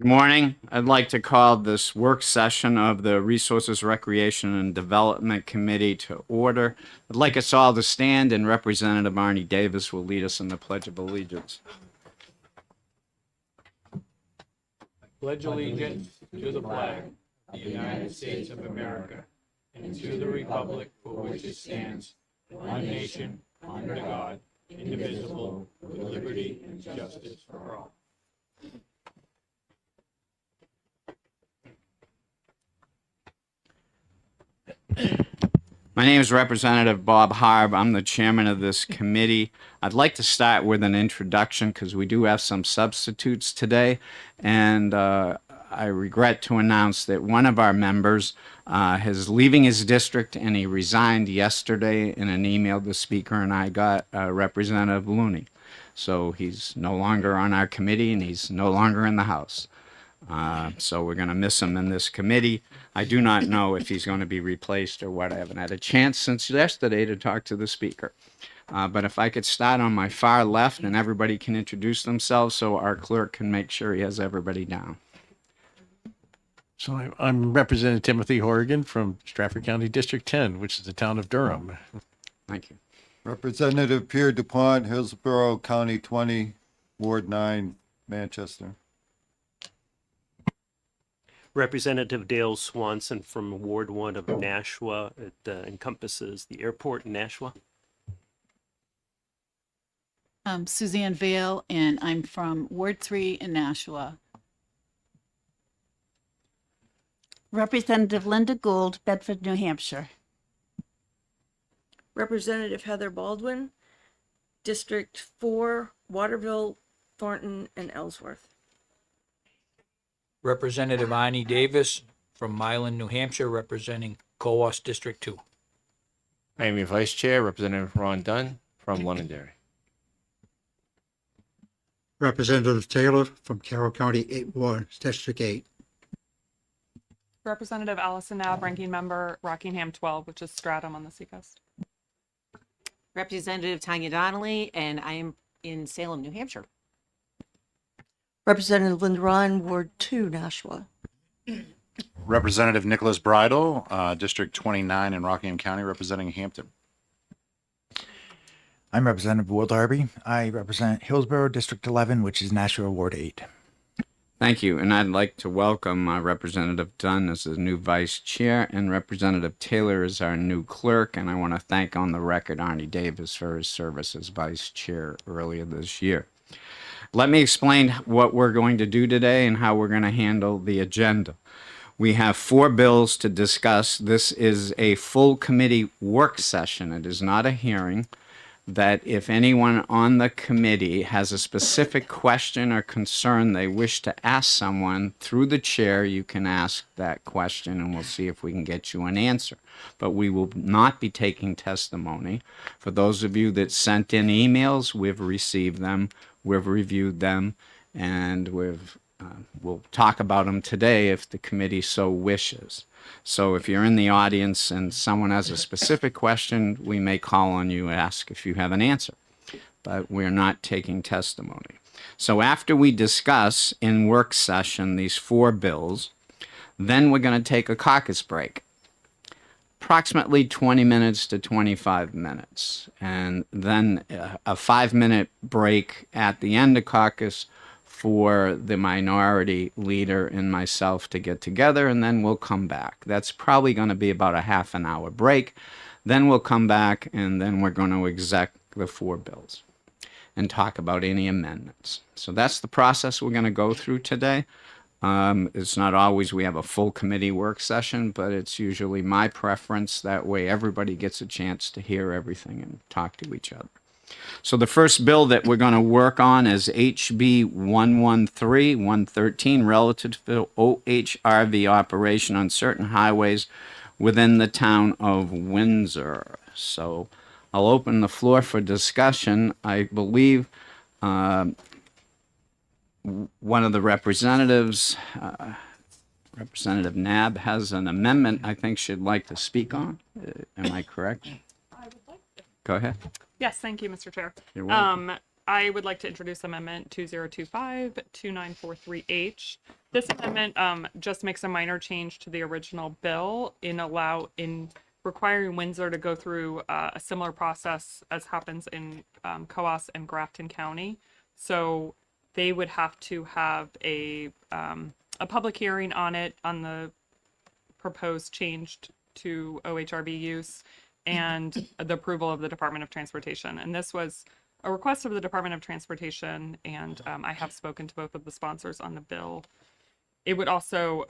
Good morning. I'd like to call this work session of the Resources, Recreation, and Development Committee to order. I'd like us all to stand, and Representative Arnie Davis will lead us in the Pledge of Allegiance. Pledge allegiance to the flag of the United States of America and to the republic for which it stands, one nation, under God, indivisible, with liberty and justice for all. My name is Representative Bob Harb. I'm the chairman of this committee. I'd like to start with an introduction because we do have some substitutes today, and I regret to announce that one of our members is leaving his district, and he resigned yesterday in an email the speaker and I got, Representative Looney. So he's no longer on our committee, and he's no longer in the House. So we're going to miss him in this committee. I do not know if he's going to be replaced or what. I haven't had a chance since yesterday to talk to the speaker. But if I could start on my far left and everybody can introduce themselves so our clerk can make sure he has everybody down. So I'm Representative Timothy Horrigan from Stratford County District 10, which is the town of Durham. Thank you. Representative Pierre DuPont, Hillsborough County 20, Ward 9, Manchester. Representative Dale Swanson from Ward 1 of Nashua. It encompasses the airport in Nashua. Suzanne Vale, and I'm from Ward 3 in Nashua. Representative Linda Gould, Bedford, New Hampshire. Representative Heather Baldwin, District 4, Waterville, Thornton, and Ellsworth. Representative Arnie Davis from Milan, New Hampshire, representing Coos District 2. I am your Vice Chair, Representative Ron Dunn from Londonderry. Representative Taylor from Carroll County 8 Ward, District 8. Representative Allison Knapp, ranking member Rockingham 12, which is Stratham on the seacoast. Representative Tanya Donnelly, and I am in Salem, New Hampshire. Representative Linda Ryan, Ward 2, Nashua. Representative Nicholas Bridle, District 29 in Rockingham County, representing Hampton. I'm Representative Will Darby. I represent Hillsborough District 11, which is Nashua Ward 8. Thank you. And I'd like to welcome Representative Dunn as the new vice chair and Representative Taylor as our new clerk. And I want to thank on the record Arnie Davis for his service as vice chair earlier this year. Let me explain what we're going to do today and how we're going to handle the agenda. We have 4 bills to discuss. This is a full committee work session. It is not a hearing. That if anyone on the committee has a specific question or concern they wish to ask someone through the chair, you can ask that question and we'll see if we can get you an answer. But we will not be taking testimony. For those of you that sent in emails, we've received them, we've reviewed them, and we'll talk about them today if the committee so wishes. So if you're in the audience and someone has a specific question, we may call on you and ask if you have an answer. But we're not taking testimony. So after we discuss in work session these 4 bills, then we're going to take a caucus break. Approximately 20 minutes to 25 minutes. And then a 5-minute break at the end of caucus for the minority leader and myself to get together, and then we'll come back. That's probably going to be about a half an hour break. Then we'll come back, and then we're going to exec the 4 bills and talk about any amendments. So that's the process we're going to go through today. It's not always we have a full committee work session, but it's usually my preference. That way everybody gets a chance to hear everything and talk to each other. So the first bill that we're going to work on is HB 113-113, relative to OHRV operation on certain highways within the town of Windsor. So I'll open the floor for discussion. I believe one of the representatives, Representative Knapp, has an amendment I think she'd like to speak on. Am I correct? I would like to. Go ahead. Yes, thank you, Mr. Chair. You're welcome. I would like to introduce Amendment 2025-2943H. This amendment just makes a minor change to the original bill in requiring Windsor to go through a similar process as happens in Coas and Grafton County. So they would have to have a public hearing on it, on the proposed change to OHRB use, and the approval of the Department of Transportation. And this was a request of the Department of Transportation, and I have spoken to both of the sponsors on the bill. It would also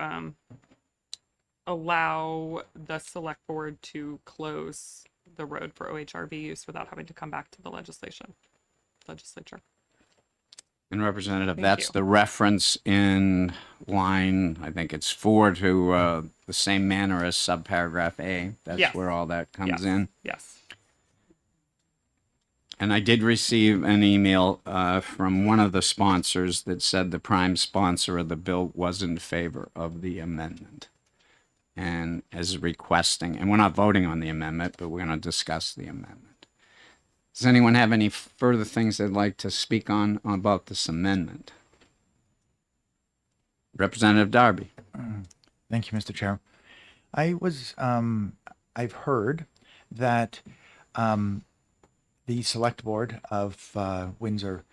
allow the select board to close the road for OHRB use without having to come back to the legislature. And Representative, Thank that's you. the reference in line, I think it's 4 to the same manner as subparagraph A. That's Yes. where all that comes Yes. in. Yes. And I did receive an email from one of the sponsors that said the prime sponsor of the bill was in favor of the amendment and is requesting, and we're not voting on the amendment, but we're going to discuss the amendment. Does anyone have any further things they'd like to speak on about this amendment? Representative Darby. Thank you, Mr. Chair. I've heard that the select board of Windsor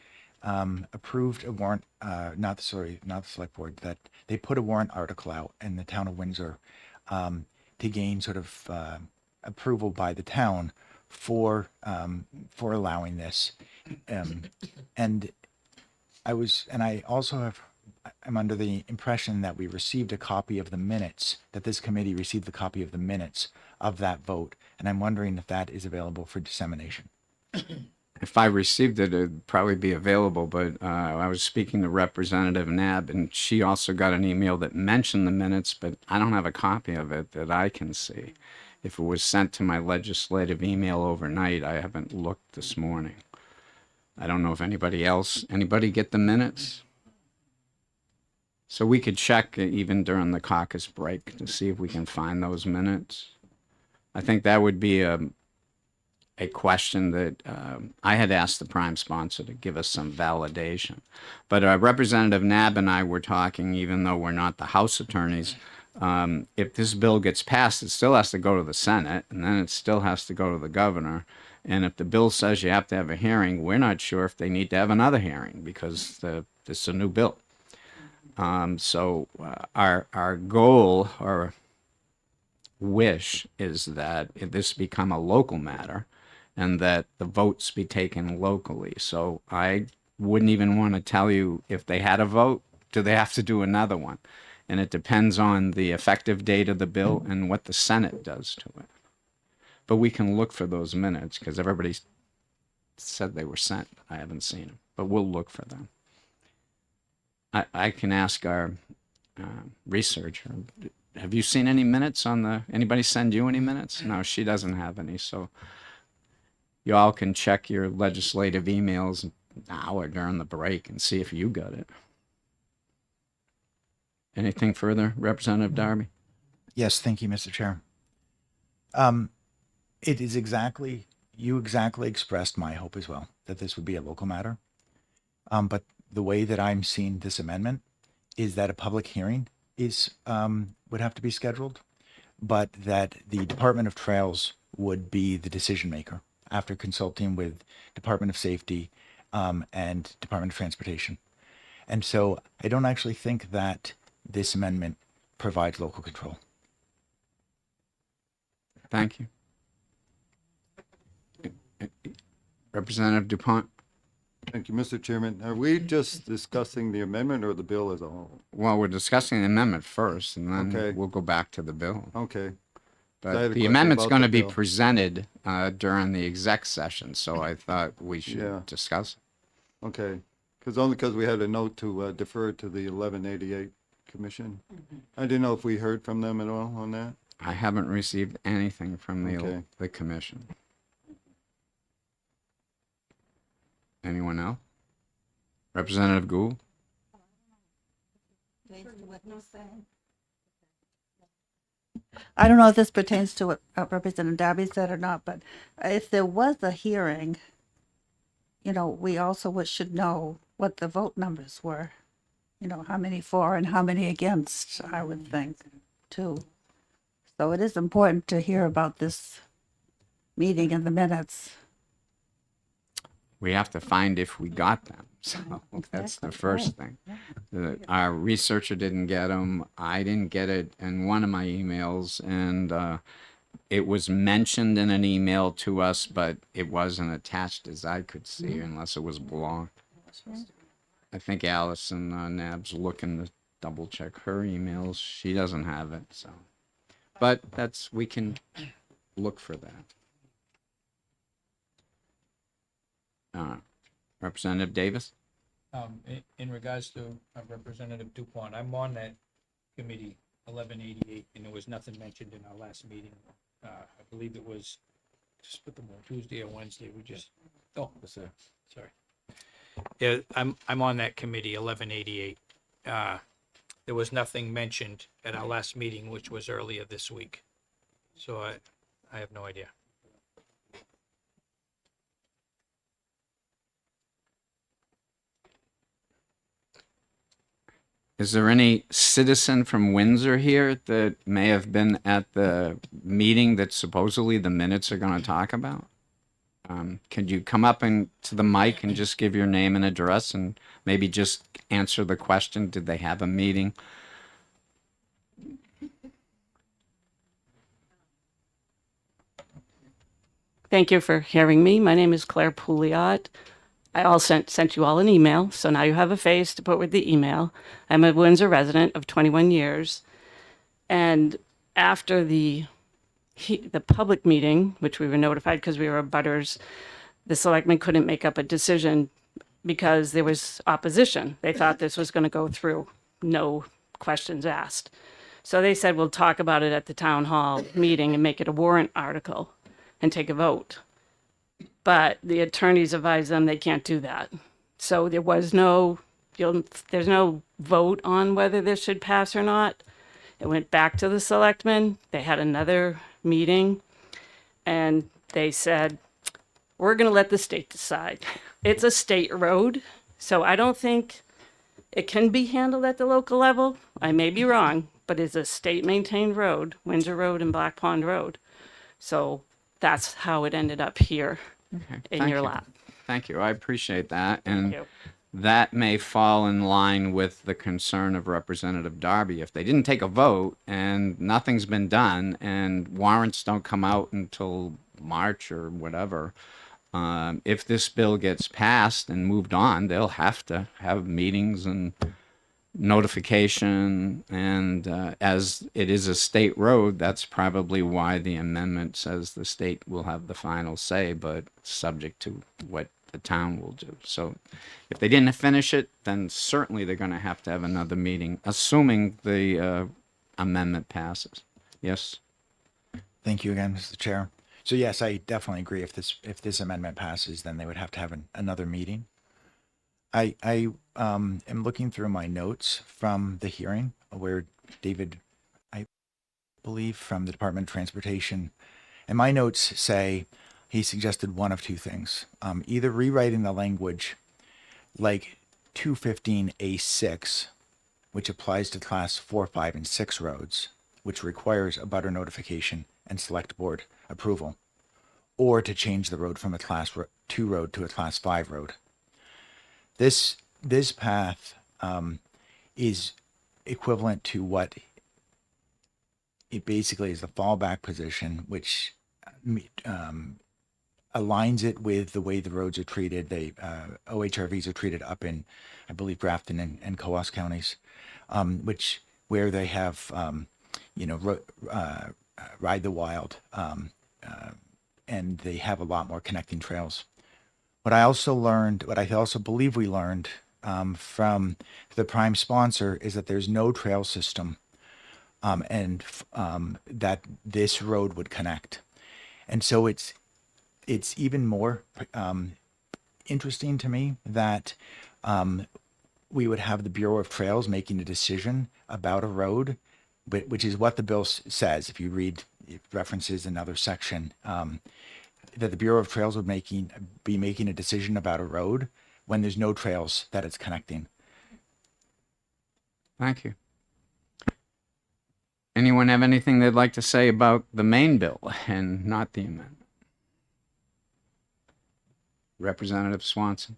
approved a warrant, not the select board, that they put a warrant article out in the town of Windsor to gain sort of approval by the town for allowing this. And I also I'm under the impression that we received a copy of the minutes, that this committee received the copy of the minutes of that vote. And I'm wondering if that is available for dissemination. If I received it, it'd probably be available, but I was speaking to Representative Nab, and she also got an email that mentioned the minutes, but I don't have a copy of it that I can see. If it was sent to my legislative email overnight, I haven't looked this morning. I don't know if anybody get the minutes? So we could check even during the caucus break to see if we can find those minutes. I think that would be a question that I had asked the prime sponsor to give us some validation. But Representative Nab and I were talking, even though we're not the House attorneys, if this bill gets passed, it still has to go to the Senate, and then it still has to go to the governor. And if the bill says you have to have a hearing, we're not sure if they need to have another hearing because this is a new bill. So our goal or wish is that this become a local matter and that the votes be taken locally. So I wouldn't even want to tell you if they had a vote, do they have to do another one? And it depends on the effective date of the bill and what the Senate does to it. But we can look for those minutes because everybody said they were sent. I haven't seen them, but we'll look for them. I can ask our researcher, have you seen any minutes on anybody send you any minutes? No, she doesn't have any. So you all can check your legislative emails now or during the break and see if you got it. Anything further, Representative Darby? Yes, thank you, Mr. Chair. It is you exactly expressed my hope as well, that this would be a local matter. But the way that I'm seeing this amendment is that a public hearing would have to be scheduled, but that the Department of Trails would be the decision maker after consulting with Department of Safety and Department of Transportation. And so I don't actually think that this amendment provides local control. Thank you. Representative DuPont? Thank you, Mr. Chairman. Are we just discussing the amendment or the bill as a whole? Well, we're discussing the amendment first, and then Okay. we'll go back to the bill. Okay. I had But a the question amendment's about going to the be bill. presented during the exec session, so I thought we should Yeah. discuss it. Okay. Because we had a note to defer to the 1188 Commission. I didn't know if we heard from them at all on that. I haven't received anything from Okay. the commission. Anyone else? Representative Gould? I don't know if this pertains to what Representative Darby said or not, but if there was a hearing, we also should know what the vote numbers were. how many for and how many against, I would think, too. So it is important to hear about this meeting in the minutes. We have to find if we got them. So that's the first thing. Our researcher didn't get them. I didn't get it in one of my emails, and it was mentioned in an email to us, but it wasn't attached as I could see, unless it was blocked. I think Allison Nab's looking to double check her emails. She doesn't have it, so. But we can look for that. Representative Davis? In regards to Representative Dupont, I'm on that committee 1188, and there was nothing mentioned in our last meeting. I believe it was, just put them on Tuesday or Wednesday. We just, sorry. Yeah, I'm on that committee 1188. There was nothing mentioned at our last meeting, which was earlier this week. So I have no idea. Is there any citizen from Windsor here that may have been at the meeting that supposedly the minutes are going to talk about? Could you come up to the mic and just give your name and address and maybe just answer the question, did they have a meeting? Thank you for hearing me. My name is Claire Pouliot. I also sent you all an email, so now you have a face to put with the email. I'm a Windsor resident of 21 years. And after the public meeting, which we were notified because we were abutters, the selectmen couldn't make up a decision because there was opposition. They thought this was going to go through, no questions asked. So they said, we'll talk about it at the town hall meeting and make it a warrant article and take a vote. But the attorneys advised them they can't do that. So there was there's no vote on whether this should pass or not. It went back to the selectmen. They had another meeting and they said, we're going to let the state decide. It's a state road, so I don't think it can be handled at the local level. I may be wrong, but it's a state maintained road, Windsor Road and Black Pond Road. So that's how it ended up here. Okay, in your lap. Thank you. I appreciate that. Thank And you. that may fall in line with the concern of Representative Darby. If they didn't take a vote and nothing's been done and warrants don't come out until March or whatever, if this bill gets passed and moved on, they'll have to have meetings and notification, and as it is a state road, that's probably why the amendment says the state will have the final say, but subject to what the town will do. So if they didn't finish it, then certainly they're going to have another meeting, assuming the amendment passes. Yes? Thank you again, Mr. Chair. So yes, I definitely agree. If this amendment passes, then they would have to have another meeting. I am looking through my notes from the hearing where David, I believe from the Department of Transportation, and my notes say he suggested one of two things. Either rewriting the language like 215A6, which applies to class 4, 5, and 6 roads, which requires a butter notification and select board approval, or to change the road from a class 2 road to a class 5 road. This path is equivalent to what it basically is the fallback position, which aligns it with the way the roads are treated. OHRVs are treated up in, I believe, Grafton and Coos counties, where they have, Ride the Wild, and they have a lot more connecting trails. What I also believe we learned from the prime sponsor is that there's no trail system, and that this road would connect. And so it's even more interesting to me that we would have the Bureau of Trails making a decision about a road, which is what the bill says. If you read references in another section, that the Bureau of Trails would be making a decision about a road when there's no trails that it's connecting. Thank you. Anyone have anything they'd like to say about the main bill and not the amendment? Representative Swanson.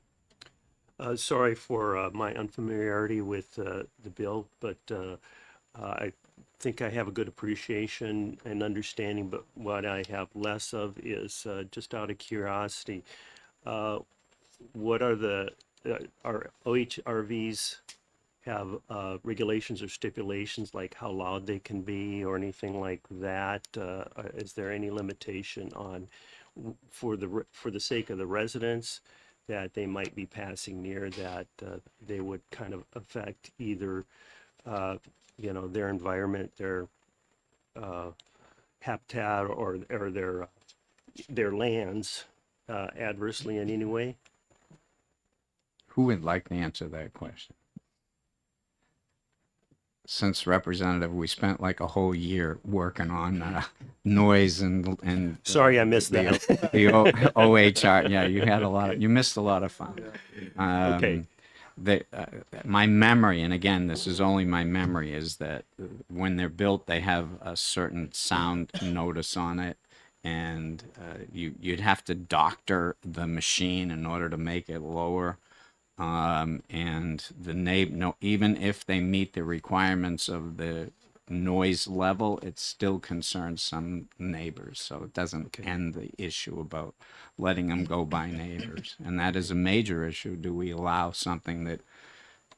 Sorry for my unfamiliarity with the bill, but I think I have a good appreciation and understanding, but what I have less of is just out of curiosity, what are are OHRVs have regulations or stipulations like how loud they can be or anything like that? Is there any limitation on, for the sake of the residents, that they might be passing near, that they would kind of affect either, their environment, their habitat, or their lands adversely in any way? Who would like to answer that question? Since Representative, we spent like a whole year working on noise and Sorry, I missed that. The OHR. Yeah, you missed a lot of fun. Okay. My memory, and again, this is only my memory, is that when they're built, they have a certain sound notice on it, and you'd have to doctor the machine in order to make it lower. And even if they meet the requirements of the noise level, it still concerns some neighbors. So it doesn't end the issue about letting them go by neighbors. And that is a major issue. Do we allow something that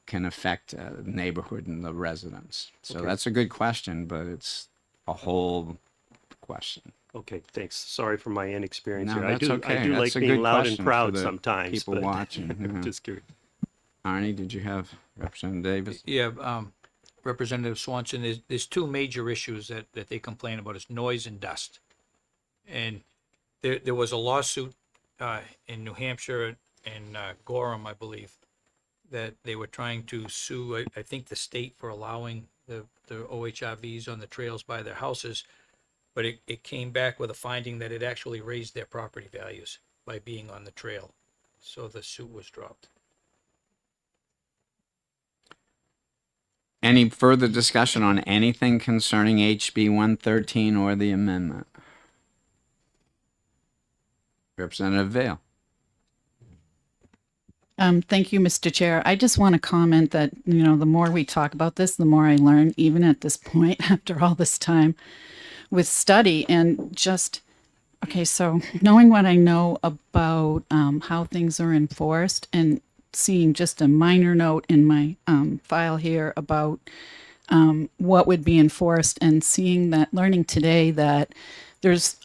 can affect the neighborhood and the residents? So that's a good question, but it's a whole question. Okay, thanks. Sorry for my inexperience No, here. that's okay. I do That's like a being good loud question and for proud the sometimes. people but watching, yeah. Just curious. Arnie, did you have Representative Davis? Yeah, Representative Swanson, there's two major issues that they complain about, is noise and dust. And there was a lawsuit in New Hampshire and Gorham, I believe, that they were trying to sue, I think, the state for allowing the OHRVs on the trails by their houses. But it came back with a finding that it actually raised their property values by being on the trail. So the suit was dropped. Any further discussion on anything concerning HB 113 or the amendment? Representative Vale. Thank you, Mr. Chair. I just want to comment that, the more we talk about this, the more I learn, even at this point, after all this time with study and just, okay, so knowing what I know about how things are enforced and seeing just a minor note in my file here about what would be enforced, and seeing that, learning today that there's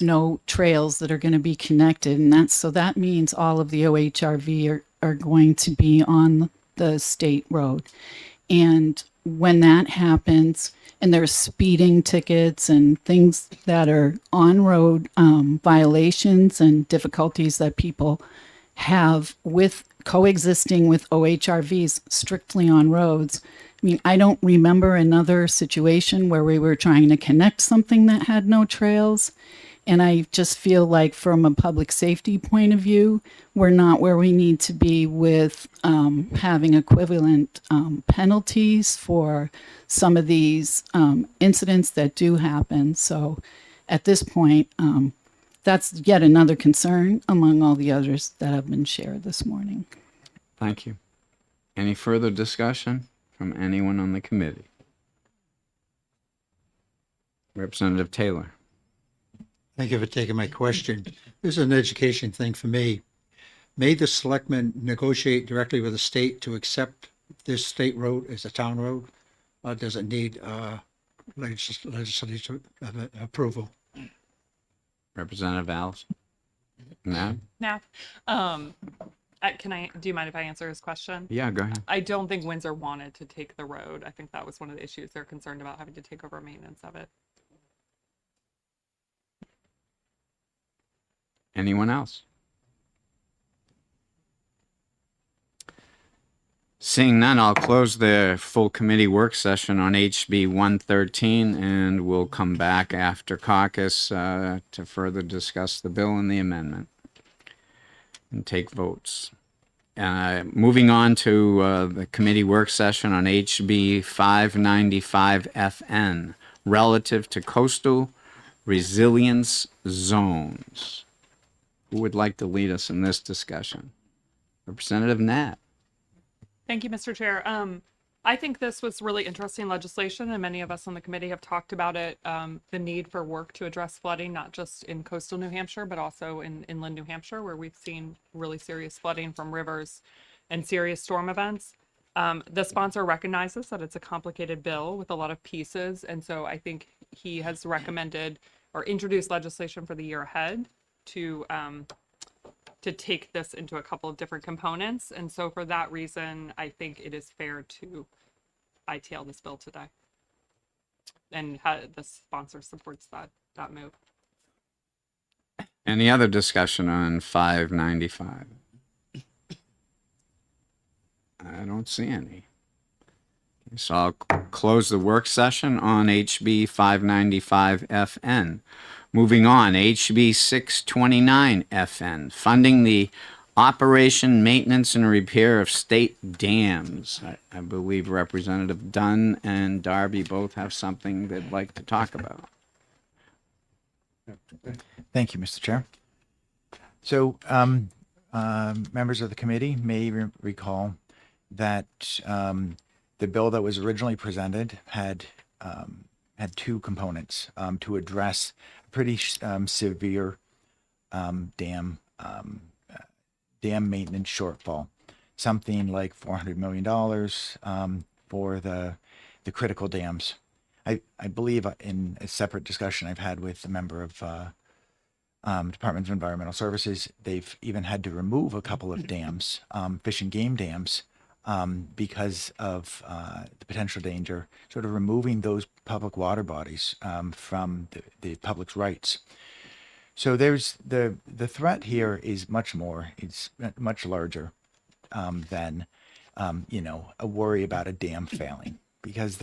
no trails that are going to be connected, and that means all of the OHRV are going to be on the state road. And when that happens, and there's speeding tickets and things that are on road violations and difficulties that people have with coexisting with OHRVs strictly on roads. I mean, I don't remember another situation where we were trying to connect something that had no trails. And I just feel like from a public safety point of view, we're not where we need to be with having equivalent penalties for some of these incidents that do happen. So at this point, that's yet another concern among all the others that have been shared this morning. Thank you. Any further discussion from anyone on the committee? Representative Taylor. Thank you for taking my question. This is an education thing for me. May the selectmen negotiate directly with the state to accept this state road as a town road? Or does it need legislative approval? Representative Allison. Ma'am? Now, do you mind if I answer his question? Yeah, go ahead. I don't think Windsor wanted to take the road. I think that was one of the issues. They're concerned about having to take over maintenance of it. Anyone else? Seeing none, I'll close the full committee work session on HB 113, and we'll come back after caucus to further discuss the bill and the amendment and take votes. Moving on to the committee work session on HB 595 FN relative to coastal resilience zones. Who would like to lead us in this discussion? Representative Nat. Thank you, Mr. Chair. I think this was really interesting legislation, and many of us on the committee have talked about it, the need for work to address flooding, not just in coastal New Hampshire, but also in inland New Hampshire, where we've seen really serious flooding from rivers and serious storm events. The sponsor recognizes that it's a complicated bill with a lot of pieces, and so I think he has recommended or introduced legislation for the year ahead to take this into a couple of different components. And so for that reason, I think it is fair to ITL this bill today. And the sponsor supports that move. Any other discussion on 595? I don't see any. So I'll close the work session on HB 595 FN. Moving on, HB 629 FN, funding the operation, maintenance, and repair of state dams. I believe Representative Dunn and Darby both have something they'd like to talk about. Thank you, Mr. Chair. So, members of the committee may recall that the bill that was originally presented had two components to address a pretty severe dam maintenance shortfall, something like $400 million for the critical dams. I believe in a separate discussion I've had with a member of Department of Environmental Services, they've even had to remove a couple of dams, fish and game dams, because of the potential danger, sort of removing those public water bodies from the public's rights. So there's the threat here is much more, it's much larger than, a worry about a dam failing, because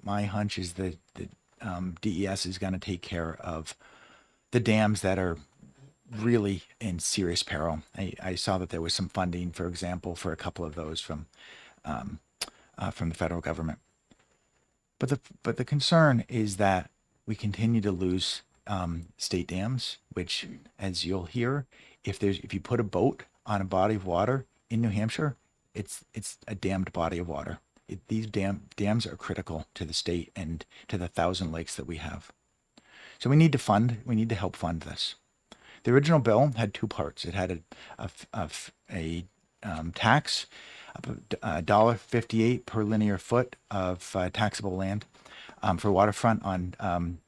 my hunch is that the DES is going to take care of the dams that are really in serious peril. I saw that there was some funding, for example, for a couple of those from the federal government. But the concern is that we continue to lose state dams, which, as you'll hear, if you put a boat on a body of water in New Hampshire, it's a dammed body of water. These dams are critical to the state and to the 1,000 lakes that we have. So we need to help fund this. The original bill had two parts. It had a tax of $1.58 per linear foot of taxable land for waterfront on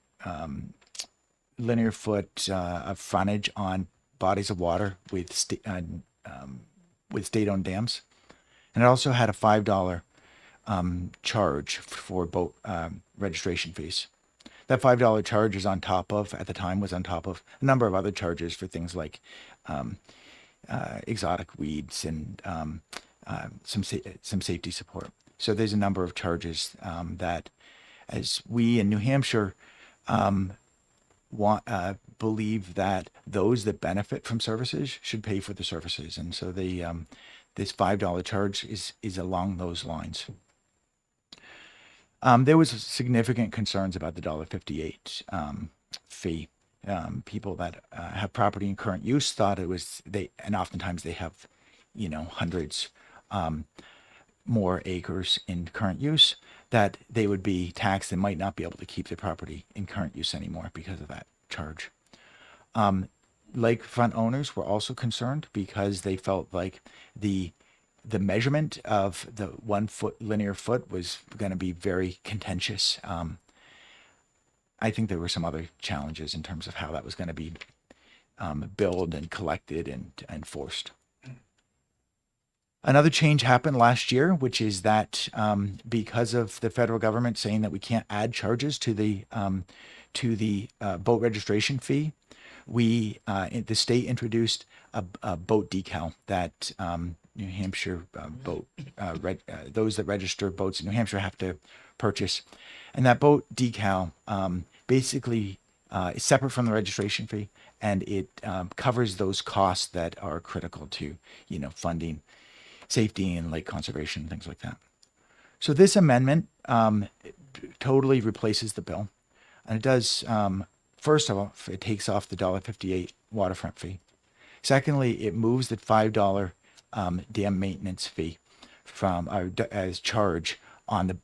linear foot of frontage on bodies of water with state-owned dams, and it also had a $5 charge for boat registration fees. That $5 charge is on top of, at the time, was on top of a number of other charges for things like exotic weeds and some safety support. So there's a number of charges that, as we in New Hampshire believe that those that benefit from services should pay for the services, and so this $5 charge is along those lines. There was significant concerns about the $1.58 fee. People that have property in current use thought it was and oftentimes they have, hundreds more acres in current use, that they would be taxed and might not be able to keep their property in current use anymore because of that charge. Lakefront owners were also concerned because they felt like the measurement of the 1 foot linear foot was going to be very contentious. I think there were some other challenges in terms of how that was going to be billed and collected and enforced. Another change happened last year, which is that because of the federal government saying that we can't add charges to the boat registration fee, the state introduced a boat decal that New Hampshire those that register boats in New Hampshire have to purchase, and that boat decal basically is separate from the registration fee, and it covers those costs that are critical to funding safety and lake conservation, things like that. So this amendment totally replaces the bill, and it does. First of all, it takes off the $1.58 waterfront fee. Secondly, it moves the $5 dam maintenance fee from as charge on the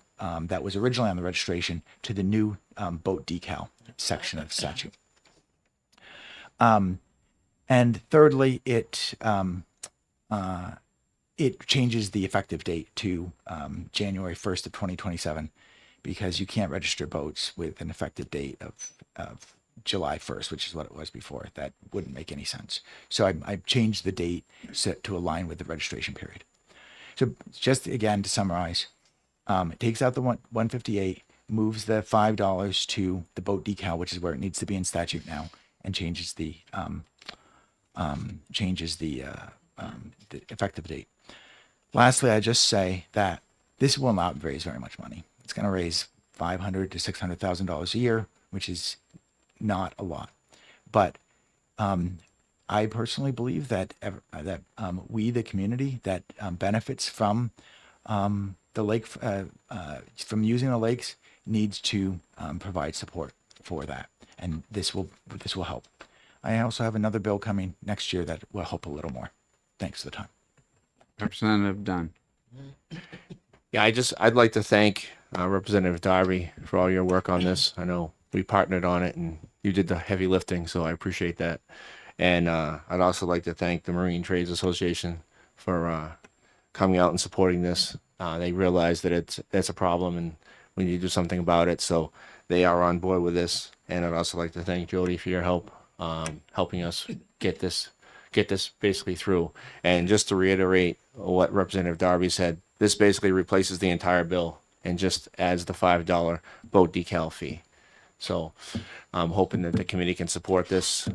that was originally on the registration to the new boat decal section of the statute. And thirdly, it changes the effective date to January 1st of 2027, because you can't register boats with an effective date of July 1st, which is what it was before. That wouldn't make any sense. So I changed the date set to align with the registration period. So just again to summarize, it takes out the 158, moves the $5 to the boat decal, which is where it needs to be in statute now, and changes the effective date. Lastly, I just say that this will not raise very much money. It's going to raise $500,000 to $600,000 a year, which is not a lot. But I personally believe that we, the community that benefits from the lake, from using the lakes, needs to provide support for that, and this will help. I also have another bill coming next year that will help a little more. Thanks for the time. Representative Dunn. Yeah, I'd like to thank Representative Darby for all your work on this. I know we partnered on it and you did the heavy lifting, so I appreciate that. And I'd also like to thank the Marine Trades Association for coming out and supporting this. They realize that it's a problem and we need to do something about it, so they are on board with this. And I'd also like to thank Jody for your help helping us get this basically through. And just to reiterate what Representative Darby said, this basically replaces the entire bill and just adds the $5 boat decal fee. So I'm hoping that the committee can support this.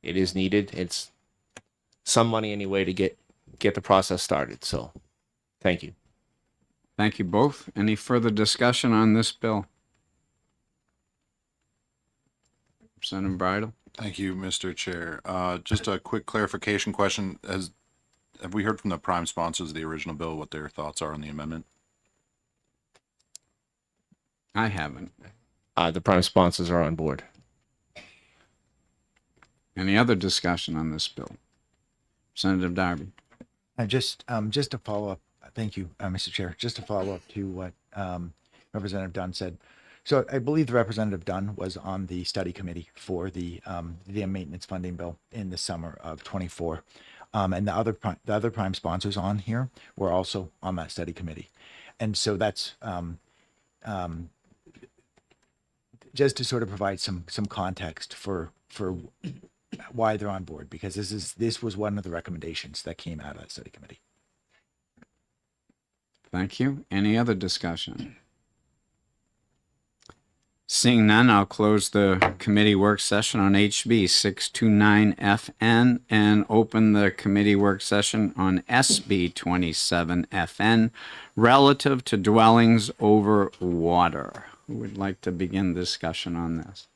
It is needed. It's some money anyway to get the process started. So thank you. Thank you both. Any further discussion on this bill? Representative Bridle. Thank you, Mr. Chair. Just a quick clarification question. Have we heard from the prime sponsors of the original bill what their thoughts are on the amendment? I haven't. The prime sponsors are on board. Any other discussion on this bill? Representative Darby. Just to follow up, thank you, Mr. Chair. Just to follow up to what Representative Dunn said. So I believe the Representative Dunn was on the study committee for the dam maintenance funding bill in the summer of 24. And the other prime sponsors on here were also on that study committee. And so that's just to sort of provide some context for why they're on board, because this was one of the recommendations that came out of that study committee. Thank you. Any other discussion? Seeing none, I'll close the committee work session on HB 629FN and open the committee work session on SB 27FN relative to dwellings over water. Who would like to begin discussion on this?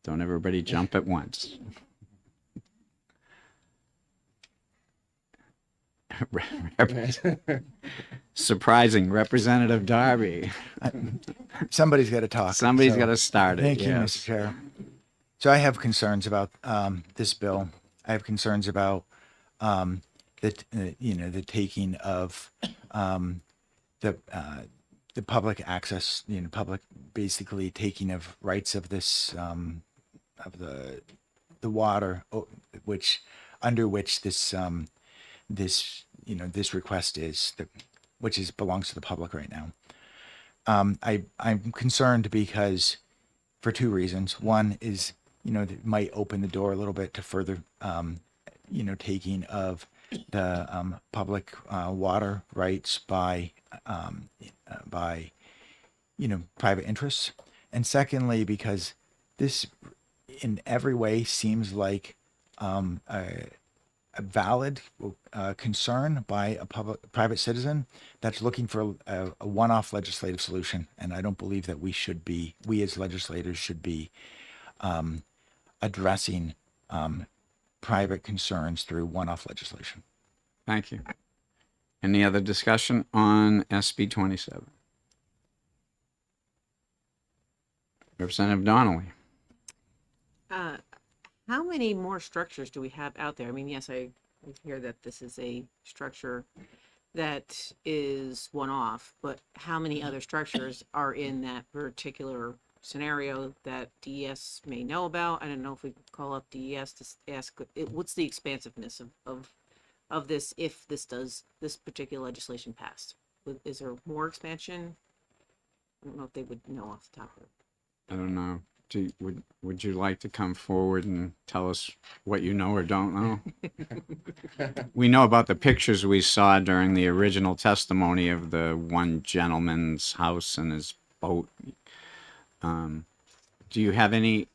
Don't everybody jump at once. Surprising, Representative Darby. Somebody's got to talk. Somebody's got to start it. Thank you, yes. Mr. Chair. So I have concerns about this bill. I have concerns about the taking of the public access, public basically taking of rights of this of the water, under which this this request is, which belongs to the public right now. I'm concerned because for two reasons. One is, it might open the door a little bit to further, taking of the public water rights by private interests. And secondly, because this in every way seems like a valid concern by a private citizen that's looking for a one-off legislative solution. And I don't believe that we as legislators should be addressing private concerns through one-off legislation. Thank you. Any other discussion on SB 27? Representative Donnelly. How many more structures do we have out there? I mean, yes, I hear that this is a structure that is one-off, but how many other structures are in that particular scenario that DES may know about? I don't know if we could call up DES to ask, what's the expansiveness of this if this particular legislation passed? Is there more expansion? I don't know if they would know off the top of it. I don't know. Would you like to come forward and tell us what you know or don't know? We know about the pictures we saw during the original testimony of the one gentleman's house and his boat. Do you have any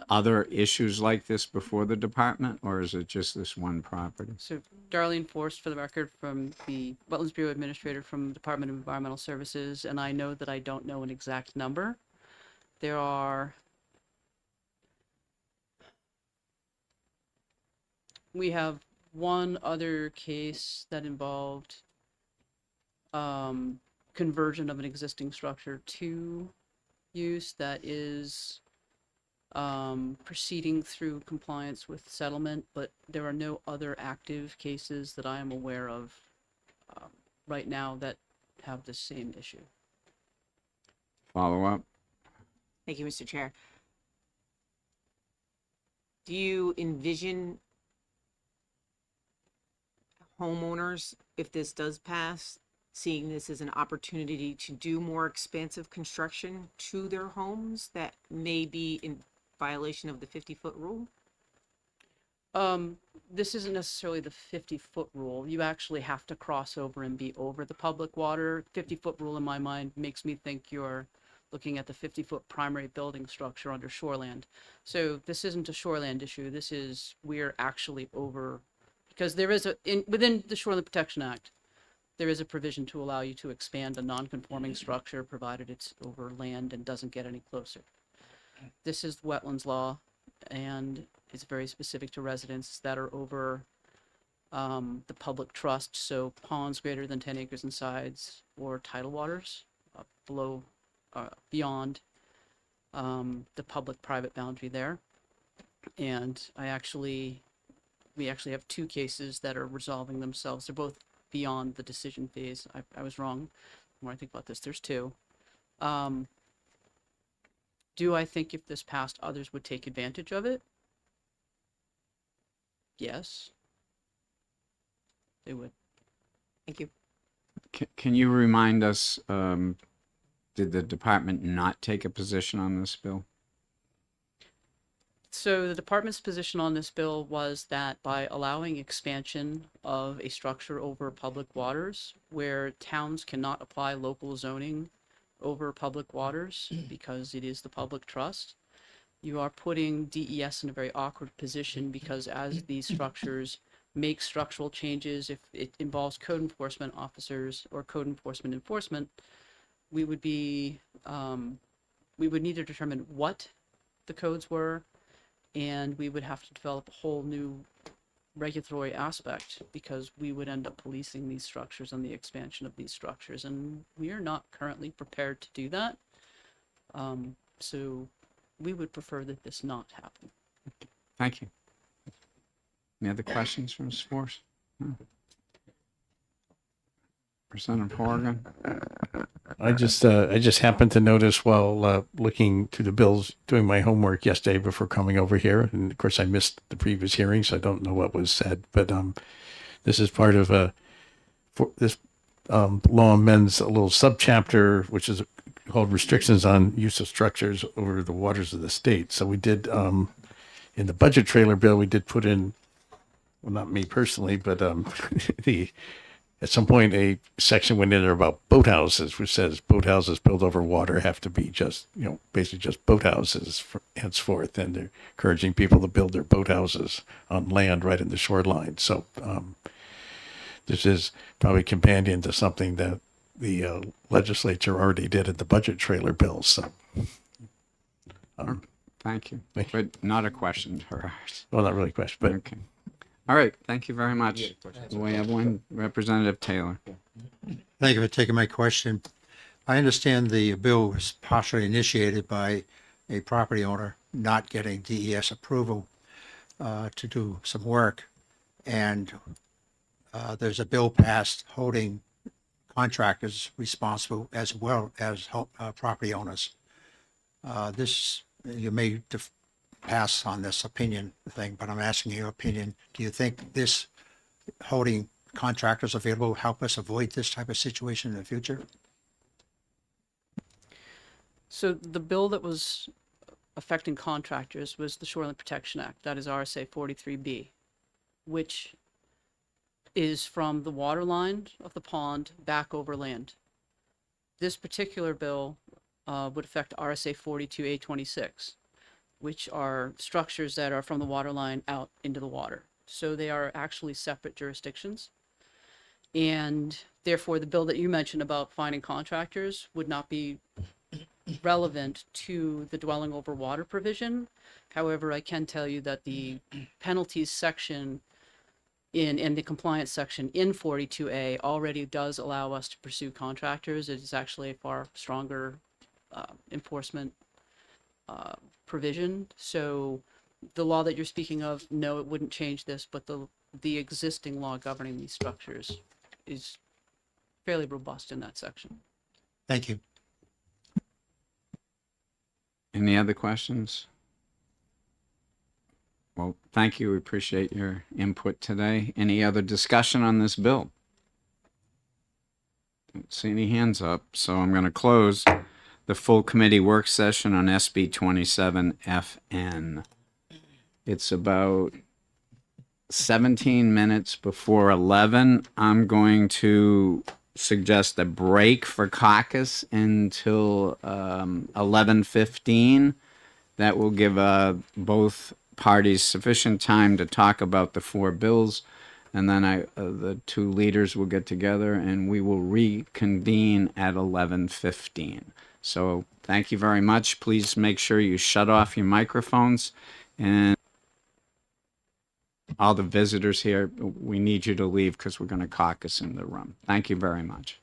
other issues like this before the department, or is it just this one property? So Darlene Forst, for the record, from the Wetlands Bureau Administrator from the Department of Environmental Services, and I know that I don't know an exact number. There are, we have one other case that involved conversion of an existing structure to use that is proceeding through compliance with settlement, but there are no other active cases that I am aware of right now that have the same issue. Follow up. Thank you, Mr. Chair. Do you envision homeowners, if this does pass, seeing this as an opportunity to do more expansive construction to their homes that may be in violation of the 50-foot rule? This isn't necessarily the 50-foot rule. You actually have to cross over and be over the public water. 50-foot rule in my mind makes me think you're looking at the 50-foot primary building structure under shoreland. So this isn't a shoreland issue. This is, we're actually over, because there is within the Shoreland Protection Act, there is a provision to allow you to expand a non-conforming structure provided it's over land and doesn't get any closer. This is wetlands law, and it's very specific to residents that are over the public trust, so ponds greater than 10 acres in size or tidal waters below, beyond the public-private boundary there. And we actually have two cases that are resolving themselves. They're both beyond the decision phase. I was wrong. The more I think about this, there's two. Do I think if this passed, others would take advantage of it? Yes. They would. Thank you. Can you remind us, did the department not take a position on this bill? So the department's position on this bill was that by allowing expansion of a structure over public waters where towns cannot apply local zoning over public waters because it is the public trust, you are putting DES in a very awkward position, because as these structures make structural changes, if it involves code enforcement officers or code enforcement, we would be, we would need to determine what the codes were, and we would have to develop a whole new regulatory aspect, because we would end up policing these structures and the expansion of these structures, and we are not currently prepared to do that. So we would prefer that this not happen. Thank you. Any other questions from Ms. Force? No. Representative Horgan. I just happened to notice while looking through the bills, doing my homework yesterday before coming over here, and of course I missed the previous hearing, so I don't know what was said. But this is part of this law amends a little subchapter, which is called restrictions on use of structures over the waters of the state. So we did in the budget trailer bill, we did put in, well, not me personally, but at some point, a section went in there about boathouses, which says boathouses built over water have to be just, basically just boathouses henceforth. And they're encouraging people to build their boathouses on land right in the shoreline. So this is probably companion to something that the legislature already did in the budget trailer bill. So Thank you. Thank But not a question for ours. Well, not really a question, but Okay. All right. Thank you very much. We have one, Representative Taylor. Thank you for taking my question. I understand the bill was partially initiated by a property owner not getting DES approval to do some work. And there's a bill passed holding contractors responsible as well as property owners. You may pass on this opinion thing, but I'm asking your opinion. Do you think this holding contractors available will help us avoid this type of situation in the future? So the bill that was affecting contractors was the Shoreline Protection Act, that is RSA 43B, which is from the water line of the pond back over land. This particular bill would affect RSA 42A26, which are structures that are from the water line out into the water. So they are actually separate jurisdictions. And therefore, the bill that you mentioned about finding contractors would not be relevant to the dwelling over water provision. However, I can tell you that the penalties section in the compliance section in 42A already does allow us to pursue contractors. It is actually a far stronger enforcement provision. So the law that you're speaking of, no, it wouldn't change this, but the existing law governing these structures is fairly robust in that section. Thank you. Any other questions? Well, thank you. We appreciate your input today. Any other discussion on this bill? Don't see any hands up, so I'm going to close the full committee work session on SB 27FN. It's about 17 minutes before 11. I'm going to suggest a break for caucus until 11:15. That will give both parties sufficient time to talk about the four bills, and then the two leaders will get together and we will reconvene at 11:15. So thank you very much. Please make sure you shut off your microphones, and all the visitors here, we need you to leave because we're going to caucus in the room. Thank you very much.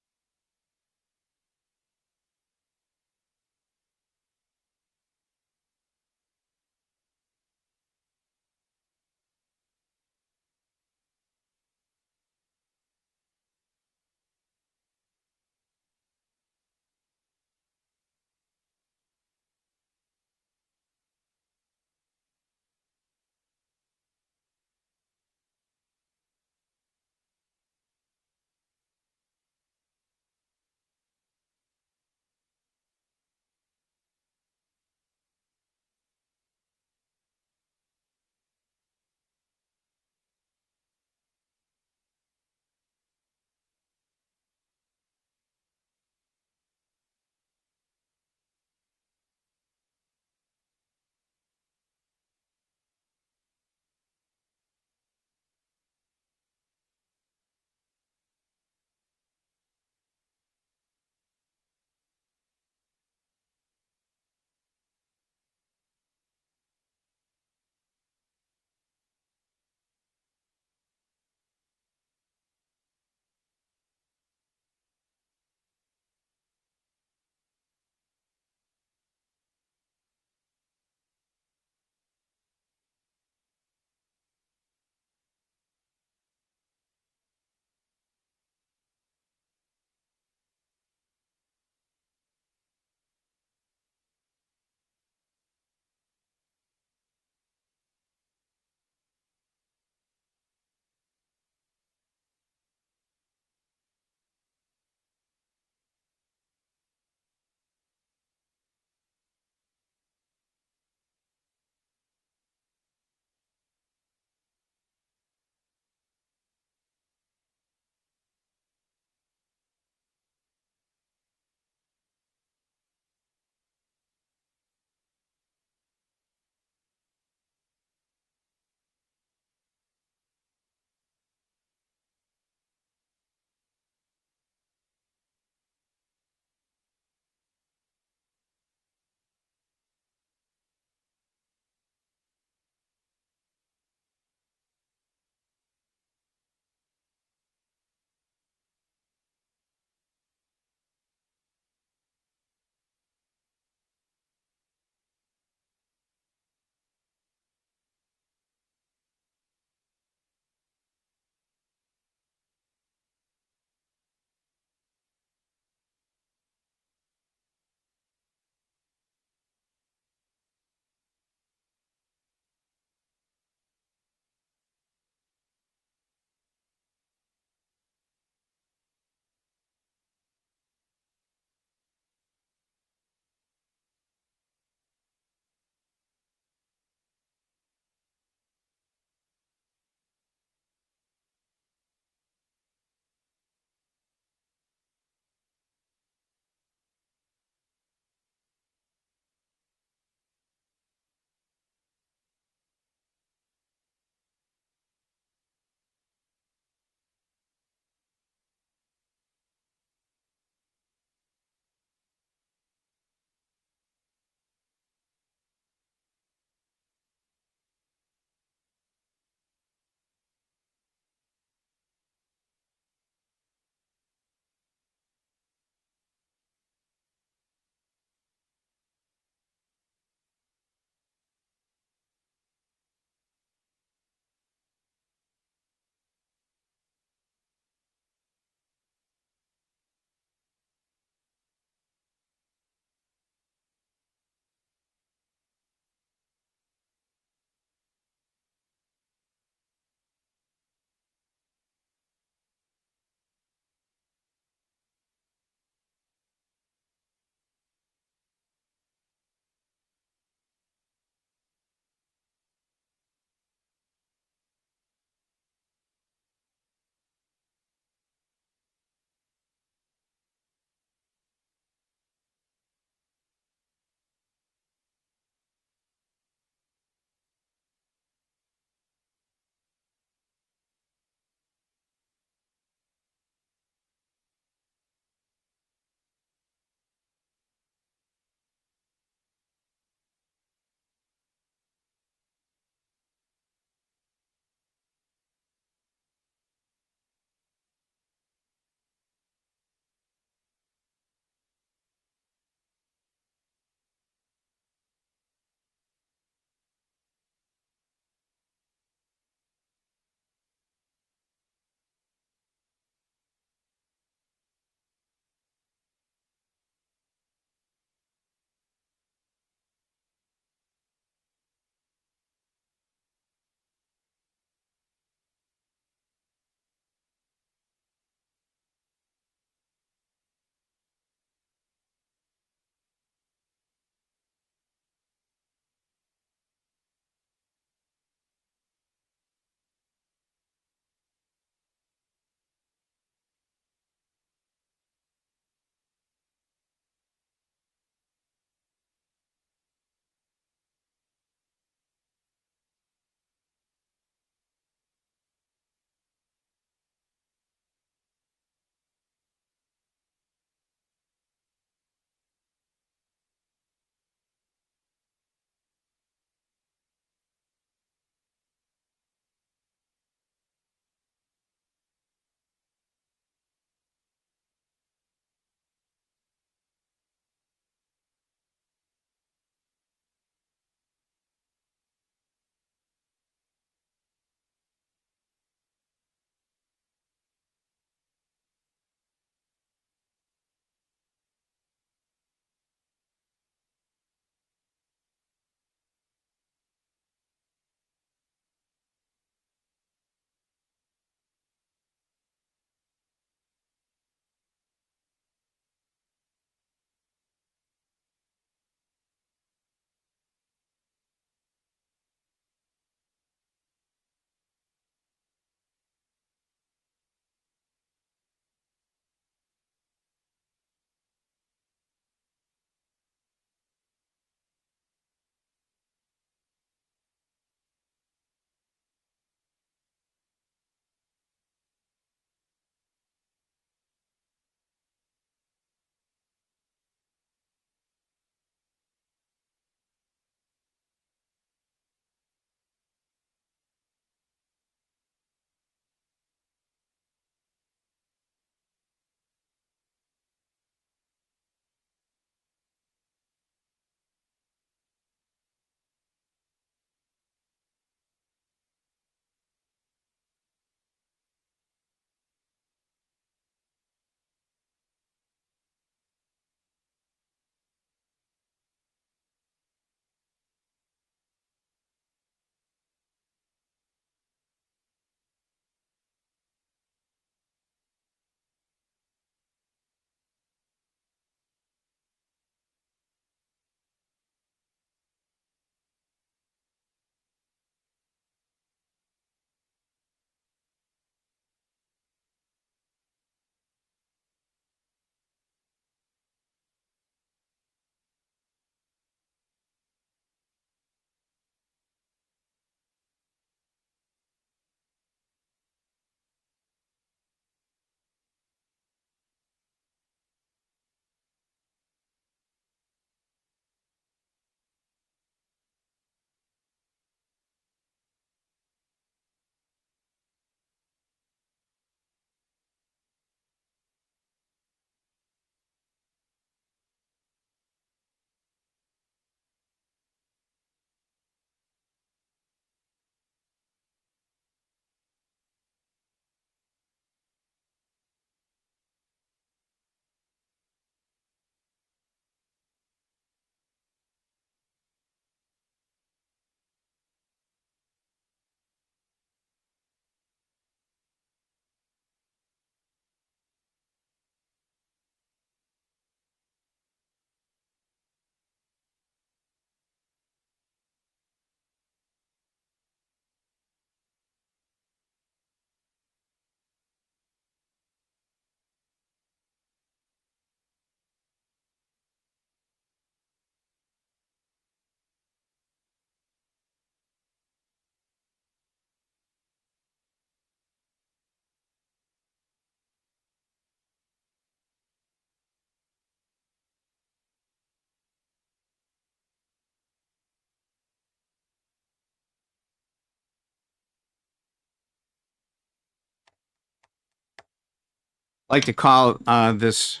I'd like to call this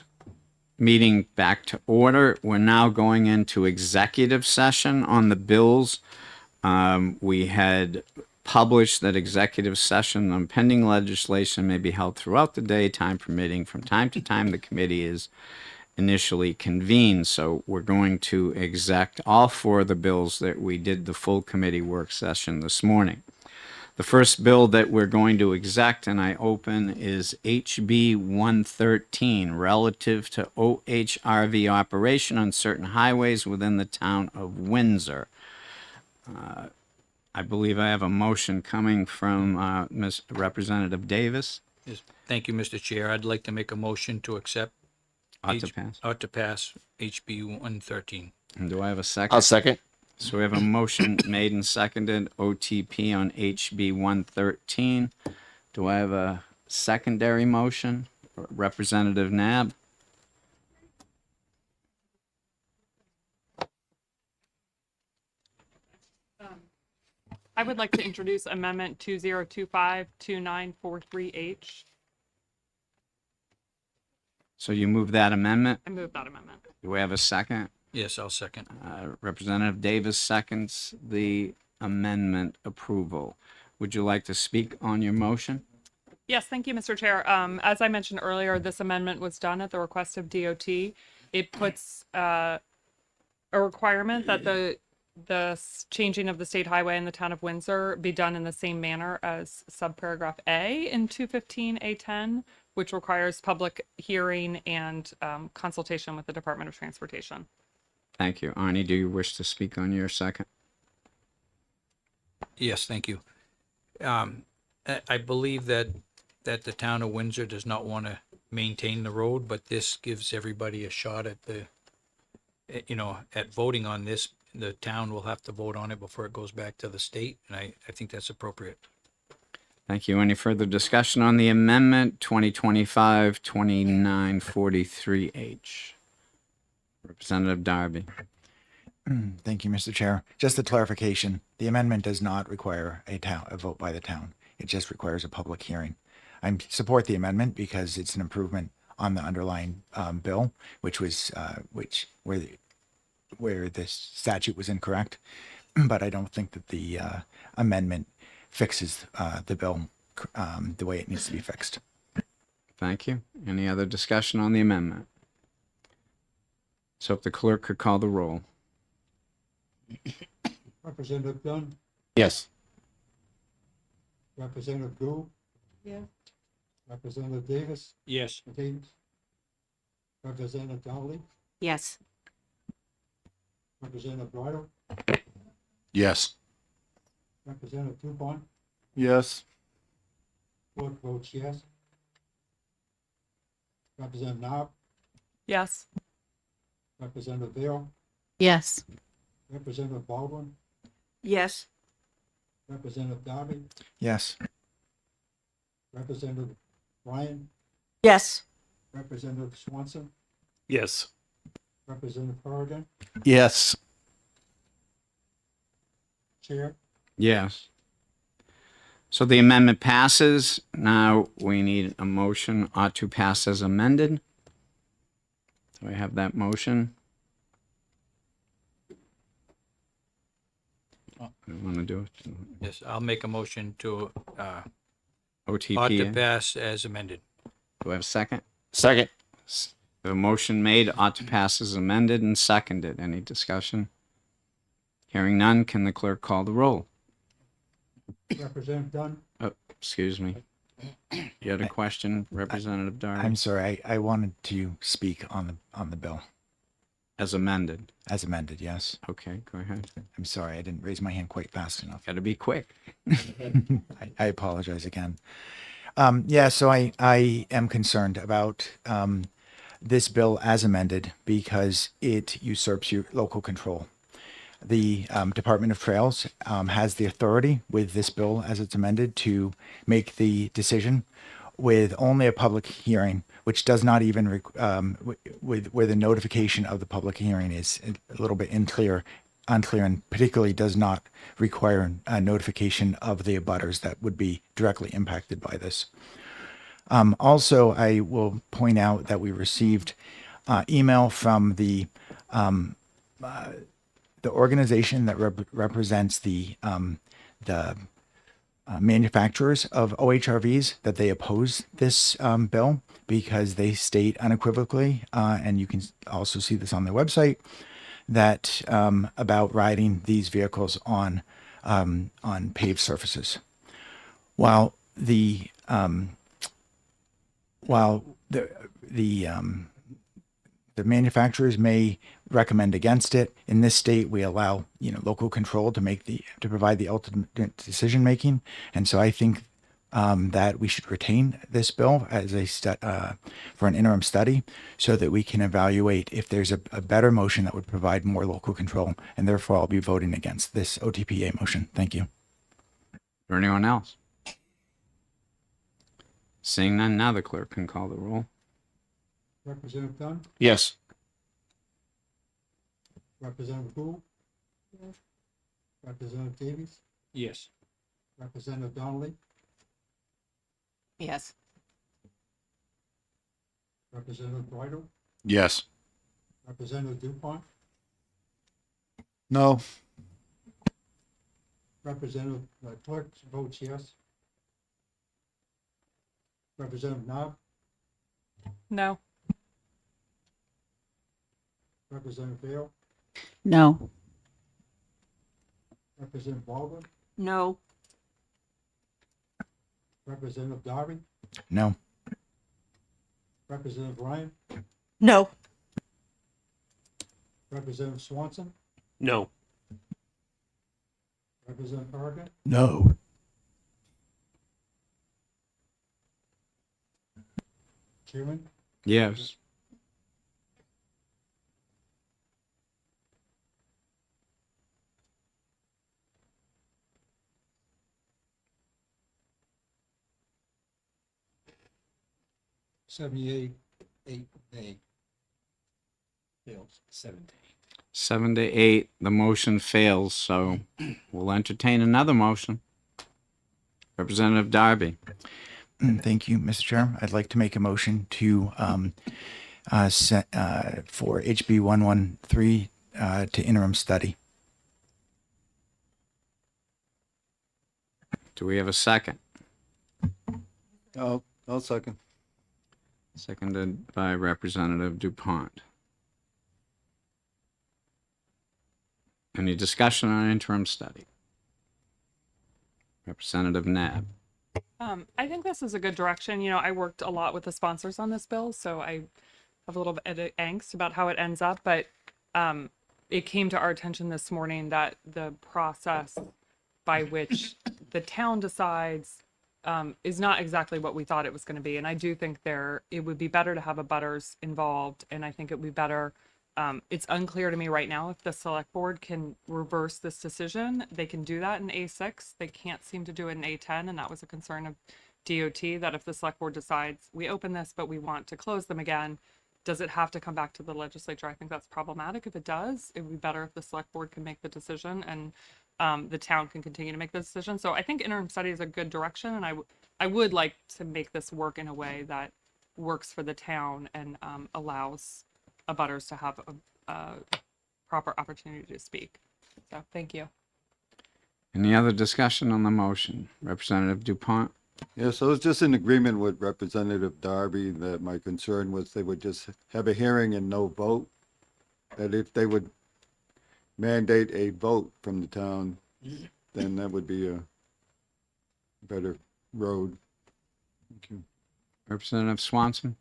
meeting back to order. We're now going into executive session on the bills. We had published that executive session on pending legislation may be held throughout the day, time permitting. From time to time, the committee is initially convened. So we're going to exec all four of the bills that we did the full committee work session this morning. The first bill that we're going to exec and I open is HB 113 relative to OHRV operation on certain highways within the town of Windsor. I believe I have a motion coming from Ms. Representative Davis. Yes, thank you, Mr. Chair. I'd like to make a motion to accept. Ought to pass. Ought to pass HB 113. And do I have a second? I'll second. So we have a motion made and seconded OTP on HB 113. Do I have a secondary motion? Representative Nab? I would like to introduce Amendment 2025-2943H. So you move that amendment? I move that amendment. Do we have a second? Yes, I'll second. Representative Davis seconds the amendment approval. Would you like to speak on your motion? Yes, thank you, Mr. Chair. As I mentioned earlier, this amendment was done at the request of DOT. It puts a requirement that the changing of the state highway in the town of Windsor be done in the same manner as subparagraph A in 215A10, which requires public hearing and consultation with the Department of Transportation. Thank you. Arnie, do you wish to speak on your second? Yes, thank you. I believe that the town of Windsor does not want to maintain the road, but this gives everybody a shot at at voting on this. The town will have to vote on it before it goes back to the state, and I think that's appropriate. Thank you. Any further discussion on the amendment 2025-2943H? Representative Darby. Thank you, Mr. Chair. Just a clarification. The amendment does not require a vote by the town. It just requires a public hearing. I support the amendment because it's an improvement on the underlying bill, which was where this statute was incorrect. But I don't think that the amendment fixes the bill the way it needs to be fixed. Thank you. Any other discussion on the amendment? So if the clerk could call the roll. Representative Dunn, Yes. Representative Gould, Yeah. Representative Davis, Yes. Representative Donnelly, Yes. Representative Bridle, Yes. Representative Dupont, Yes. clerk votes yes. Representative Knob, Yes. Representative Vale, Yes. Representative Baldwin, Yes. Representative Darby, Yes. Representative Ryan, Yes. Representative Swanson, Yes. Representative Corrigan, Yes. Chair, Yes. So the amendment passes. Now we need a motion ought to pass as amended. Do I have that motion? I want to do it. Yes, I'll make a motion to OTP. ought to pass as amended. Do I have a second? Second. A motion made ought to pass as amended and seconded. Any discussion? Hearing none, can the clerk call the roll? Representative Dunn, Oh, excuse me. You had a question, Representative Darby? I'm sorry. I wanted to speak on the bill As amended. as amended. Yes. Okay, go ahead. I'm sorry. I didn't raise my hand quite fast enough. Got to be quick. I apologize again. So I am concerned about this bill as amended because it usurps your local control. The Department of Trails has the authority with this bill as it's amended to make the decision with only a public hearing, which does not even where the notification of the public hearing is a little bit unclear, and particularly does not require a notification of the abutters that would be directly impacted by this. Also, I will point out that we received email from the organization that represents the manufacturers of OHRVs, that they oppose this bill because they state unequivocally, and you can also see this on their website, that about riding these vehicles on paved surfaces. While the manufacturers may recommend against it, in this state we allow local control to provide the ultimate decision making, and so I think that we should retain this bill as for an interim study, so that we can evaluate if there's a better motion that would provide more local control, and therefore I'll be voting against this OTPA motion. Thank you. Or anyone else? Seeing none, now the clerk can call the roll. Representative Dunn, Yes. Representative Gould, Representative Davies, Yes. Representative Donnelly, Yes. Representative Bridle, Yes. Representative Dupont, No. Representative Clerk votes yes. Representative Knob, No. Representative Vale, No. Representative Baldwin, No. Representative Darby, No. Representative Ryan, No. Representative Swanson, No. Representative Parker, No. Chairman, Yes. 78, 8, nay. Fails. 7 to 8, the motion fails, so we'll entertain another motion. Representative Darby. Thank you, Mr. Chair. I'd like to make a motion to for HB 113 to interim study. Do we have a second? I'll second. Seconded by Representative DuPont. Any discussion on interim study? Representative Nab. I think this is a good direction. You know, I worked a lot with the sponsors on this bill, so I have a little bit of angst about how it ends up, but it came to our attention this morning that the process by which the town decides is not exactly what we thought it was going to be. And I do think it would be better to have abutters involved, and I think it would be better. It's unclear to me right now if the select board can reverse this decision. They can do that in A6. They can't seem to do it in A10, and that was a concern of DOT, that if the select board decides we open this, but we want to close them again, does it have to come back to the legislature? I think that's problematic. If it does, it would be better if the select board can make the decision and the town can continue to make the decision. So I think interim study is a good direction, and I would like to make this work in a way that works for the town and allows abutters to have a proper opportunity to speak. So thank you. Any other discussion on the motion? Representative DuPont? Yes, I was just in agreement with Representative Darby that my concern was they would just have a hearing and no vote. That if they would mandate a vote from the town, then that would be a better road. Thank you. Representative Swanson?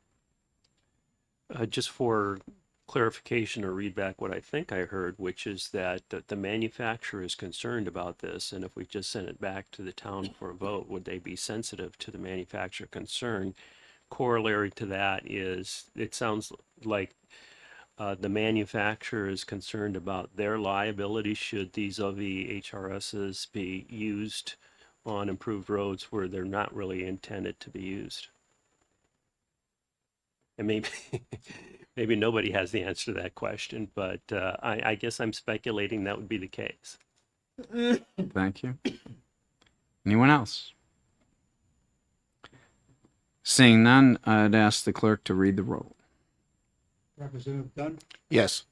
Just for clarification or read back what I think I heard, which is that the manufacturer is concerned about this, and if we just sent it back to the town for a vote, would they be sensitive to the manufacturer concern? Corollary to that is, it sounds like the manufacturer is concerned about their liability should these OVHRSs be used on improved roads where they're not really intended to be used. And maybe nobody has the answer to that question, but I guess I'm speculating that would be the case. Thank you. Anyone else? Seeing none, I'd ask the clerk to read the roll. Representative Dunn, Yes.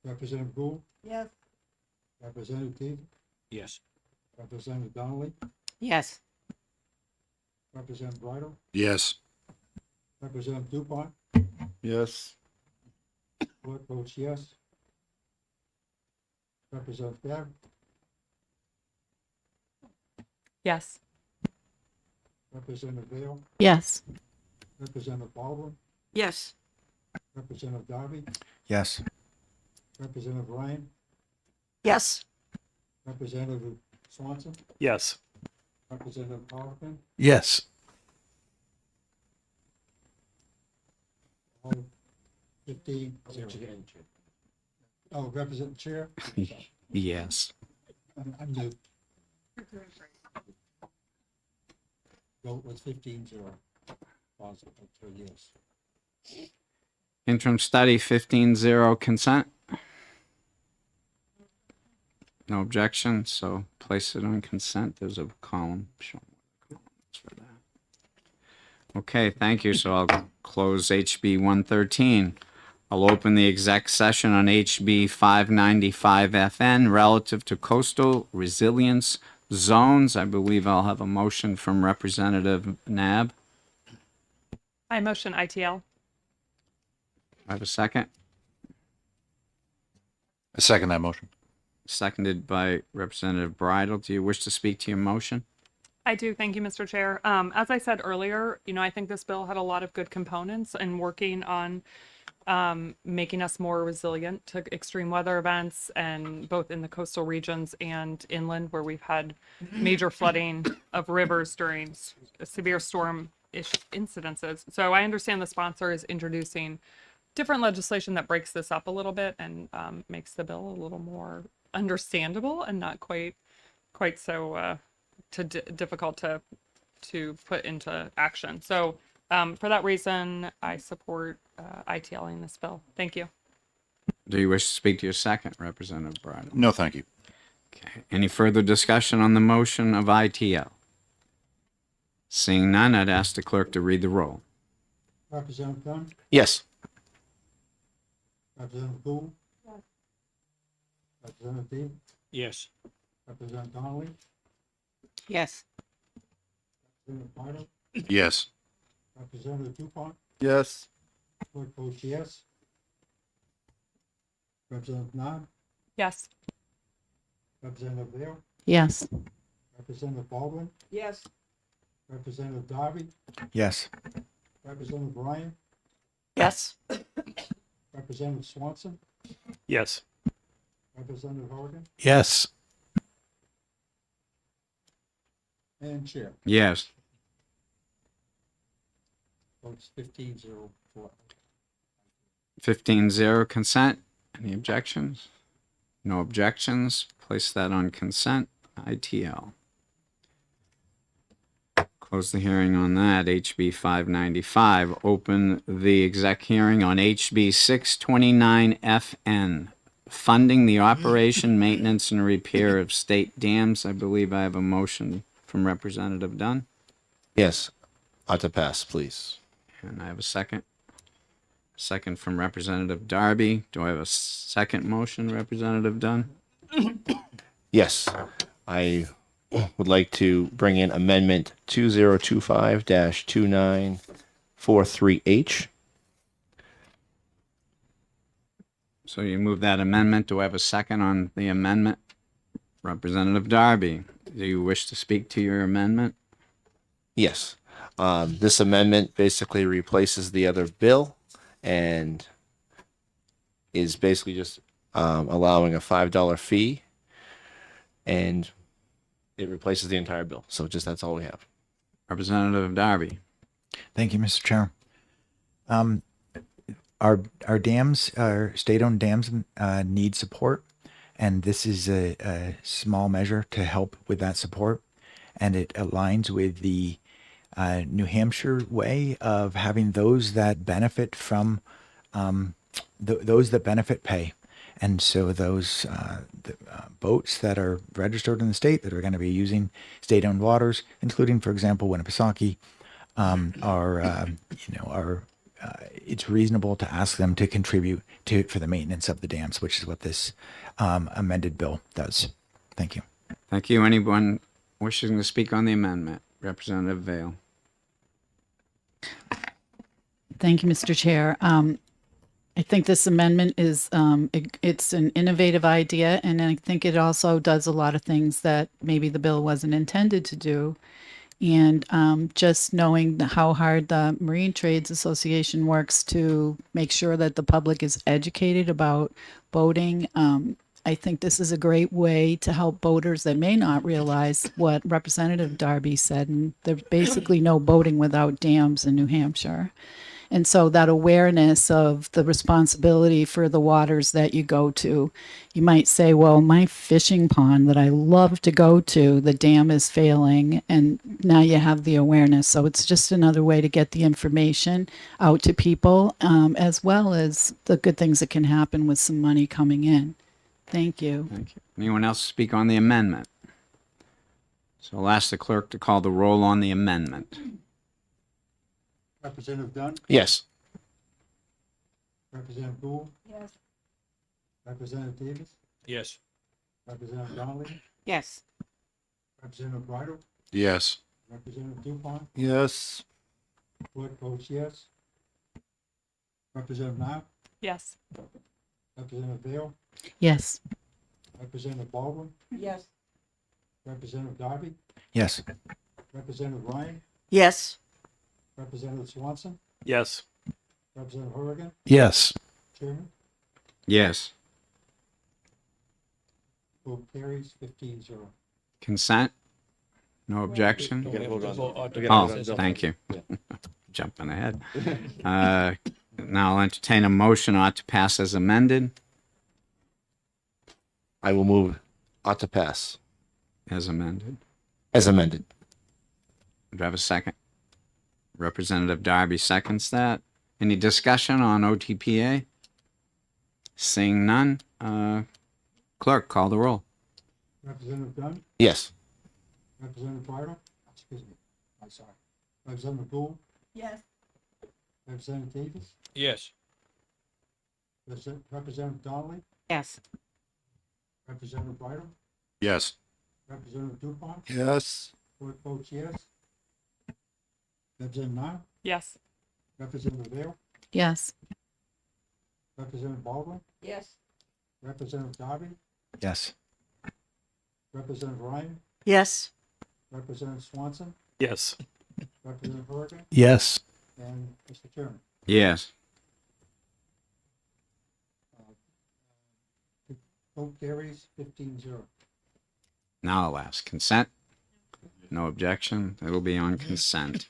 Representative Gould, Yes. Representative Teague, Yes. Representative Donnelly, Yes. Representative Bridle, Yes. Representative Dupont, Yes. clerk votes yes. Representative Fair, Yes. Representative Vale, Yes. Representative Baldwin, Yes. Representative Darby, Yes. Representative Ryan, Yes. Representative Swanson, Yes. Representative Colvin, Yes. all 15, 0. Oh, Representative Chair, Yes. I'm new. Vote was 15-0. Positive, 3 yes. Interim study 15-0 consent. No objection, so place it on consent. There's a column showing what the column is for that. Okay, thank you. So I'll close HB 113. I'll open the exec session on HB 595 FN relative to coastal resilience zones. I believe I'll have a motion from Representative Nab. I motion ITL. I have a second. I second that motion. Seconded by Representative Bridle. Do you wish to speak to your motion? I do. Thank you, Mr. Chair. As I said earlier, I think this bill had a lot of good components and working on making us more resilient to extreme weather events, and both in the coastal regions and inland where we've had major flooding of rivers during severe storm incidences. So I understand the sponsor is introducing different legislation that breaks this up a little bit and makes the bill a little more understandable and not quite so difficult to put into action. So for that reason, I support ITLing this bill. Thank you. Do you wish to speak to your second, Representative Bridle? No, thank you. Okay. Any further discussion on the motion of ITL? Seeing none, I'd ask the clerk to read the roll. Representative Dunn, Yes. Representative Gould, Representative Teague, Yes. Representative Donnelly, Yes. Representative Bridle, Yes. Representative Dupont, Yes. clerk votes yes. Representative Nod, Yes. Representative Vale, Yes. Representative Baldwin, Yes. Representative Darby, Yes. Representative Ryan, Yes. Representative Swanson, Yes. Representative Horgan, Yes. and Chair. Yes. Votes 15-0 for 15-0 consent. Any objections? No objections. Place that on consent. ITL. Close the hearing on that. HB 595. Open the exec hearing on HB 629 FN. Funding the operation, maintenance, and repair of state dams. I believe I have a motion from Representative Dunn. Yes. Ought to pass, please. And I have a second. Second from Representative Darby. Do I have a second motion, Representative Dunn? Yes. I would like to bring in Amendment 2025-2943H. So you move that amendment. Do I have a second on the amendment? Representative Darby, do you wish to speak to your amendment? Yes. This amendment basically replaces the other bill and is basically just allowing a $5 fee, and it replaces the entire bill. So just that's all we have. Representative Darby. Thank you, Mr. Chair. Our dams, our state-owned dams need support, and this is a small measure to help with that support, and it aligns with the New Hampshire way of having those that benefit from those that benefit pay. And so those boats that are registered in the state that are going to be using state-owned waters, including, for example, Winnipesaukee, it's reasonable to ask them to contribute for the maintenance of the dams, which is what this amended bill does. Thank you. Thank you. Anyone wishing to speak on the amendment? Representative Vale. Thank you, Mr. Chair. I think this amendment is, it's an innovative idea, and I think it also does a lot of things that maybe the bill wasn't intended to do. And just knowing how hard the Marine Trades Association works to make sure that the public is educated about boating, I think this is a great way to help boaters that may not realize what Representative Darby said. And there's basically no boating without dams in New Hampshire. And so that awareness of the responsibility for the waters that you go to, you might say, well, my fishing pond that I love to go to, the dam is failing. And now you have the awareness. So it's just another way to get the information out to people, as well as the good things that can happen with some money coming in. Thank you. Thank you. Anyone else speak on the amendment? So I'll ask the clerk to call the roll on the amendment. Representative Dunn, Yes. Representative Gould, Yes. Representative Davis, Yes. Representative Donnelly, Yes. Representative Bridle, Yes. Representative Dupont, Yes. Clerk votes yes. Representative Knapp, Yes. Representative Vale, Yes. Representative Baldwin, Yes. Representative Darby, Yes. Representative Ryan, Yes. Representative Swanson, Yes. Representative Horrigan, Yes. Chairman, Yes. vote carries 15-0. Consent? No objection? Oh, thank you. Jumping ahead. Now I'll entertain a motion ought to pass as amended. I will move ought to pass As amended. as amended. Do I have a second? Representative Darby seconds that. Any discussion on OTPA? Seeing none, clerk, call the roll. Representative Dunn, Yes. Representative Bridle, excuse me, I'm sorry. Representative Gould, Yes. Representative Davis, Yes. Representative Donnelly, Yes. Representative Bridle, Yes. Representative Dupont, Yes. Clerk votes yes. Representative Knapp, Yes. Representative Vale, Yes. Representative Baldwin, Yes. Representative Darby, Yes. Representative Ryan, Yes. Representative Swanson, Yes. Representative Horrigan, Yes. and Mr. Chairman. Yes. Vote carries 15-0. Now I'll ask consent. No objection. It'll be on consent.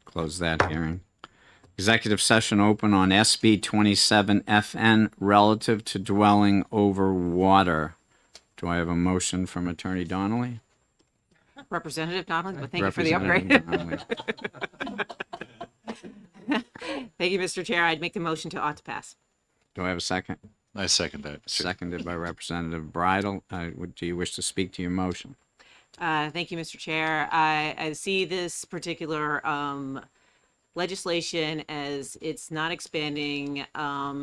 Close that hearing. Executive session open on SB 27FN relative to dwelling over water. Do I have a motion from Attorney Donnelly? Representative Donnelly, but thank you for the upgrade. Representative Donnelly. Thank you, Mr. Chair. I'd make the motion to ought to pass. Do I have a second? I second that. Seconded by Representative Bridle. Do you wish to speak to your motion? Thank you, Mr. Chair. I see this particular legislation as it's not expanding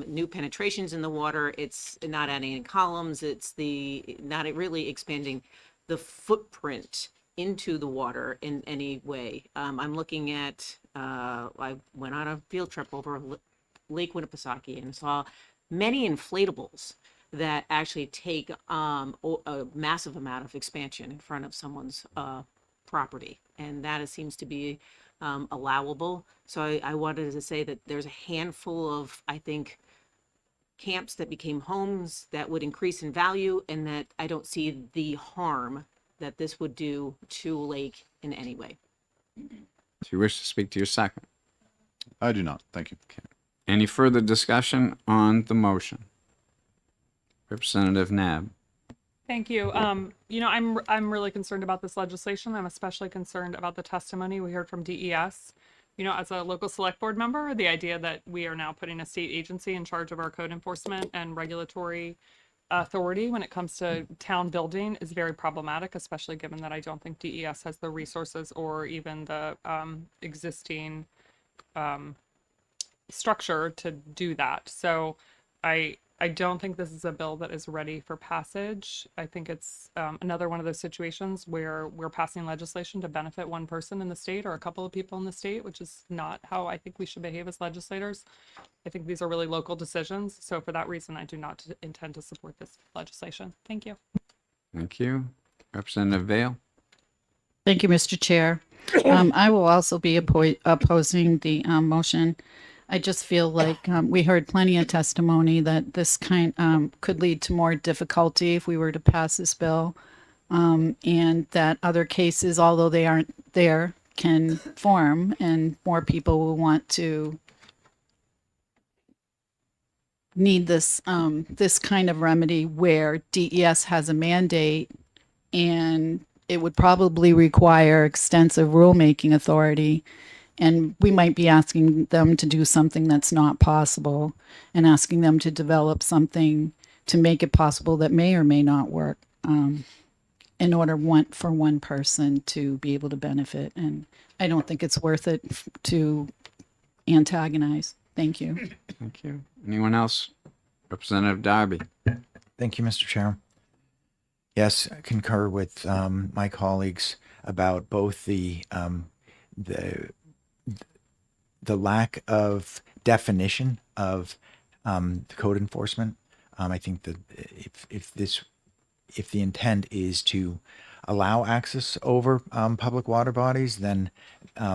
new penetrations in the water. It's not adding any columns. It's not really expanding the footprint into the water in any way. I'm looking at, I went on a field trip over Lake Winnipesaukee and saw many inflatables that actually take a massive amount of expansion in front of someone's property. And that seems to be allowable. So I wanted to say that there's a handful of, I think, camps that became homes that would increase in value, and that I don't see the harm that this would do to a lake in any way. Do you wish to speak to your second? I do not. Thank you. Any further discussion on the motion? Representative Nab. Thank you. I'm really concerned about this legislation. I'm especially concerned about the testimony we heard from DES. you know, as a local select board member, the idea that we are now putting a state agency in charge of our code enforcement and regulatory authority when it comes to town building is very problematic, especially given that I don't think DES has the resources or even the existing structure to do that. So I don't think this is a bill that is ready for passage. I think it's another one of those situations where we're passing legislation to benefit one person in the state or a couple of people in the state, which is not how I think we should behave as legislators. I think these are really local decisions. So for that reason, I do not intend to support this legislation. Thank you. Thank you. Representative Vale. Thank you, Mr. Chair. I will also be opposing the motion. I just feel like we heard plenty of testimony that this could lead to more difficulty if we were to pass this bill, and that other cases, although they aren't there, can form, and more people will want to need this this kind of remedy where DES has a mandate, and it would probably require extensive rulemaking authority. And we might be asking them to do something that's not possible and asking them to develop something to make it possible that may or may not work in order for one person to be able to benefit. And I don't think it's worth it to antagonize. Thank you. Thank you. Anyone else? Representative Darby. Thank you, Mr. Chair. Yes, I concur with my colleagues about both the lack of definition of the code enforcement. I think that if the intent is to allow access over public water bodies, then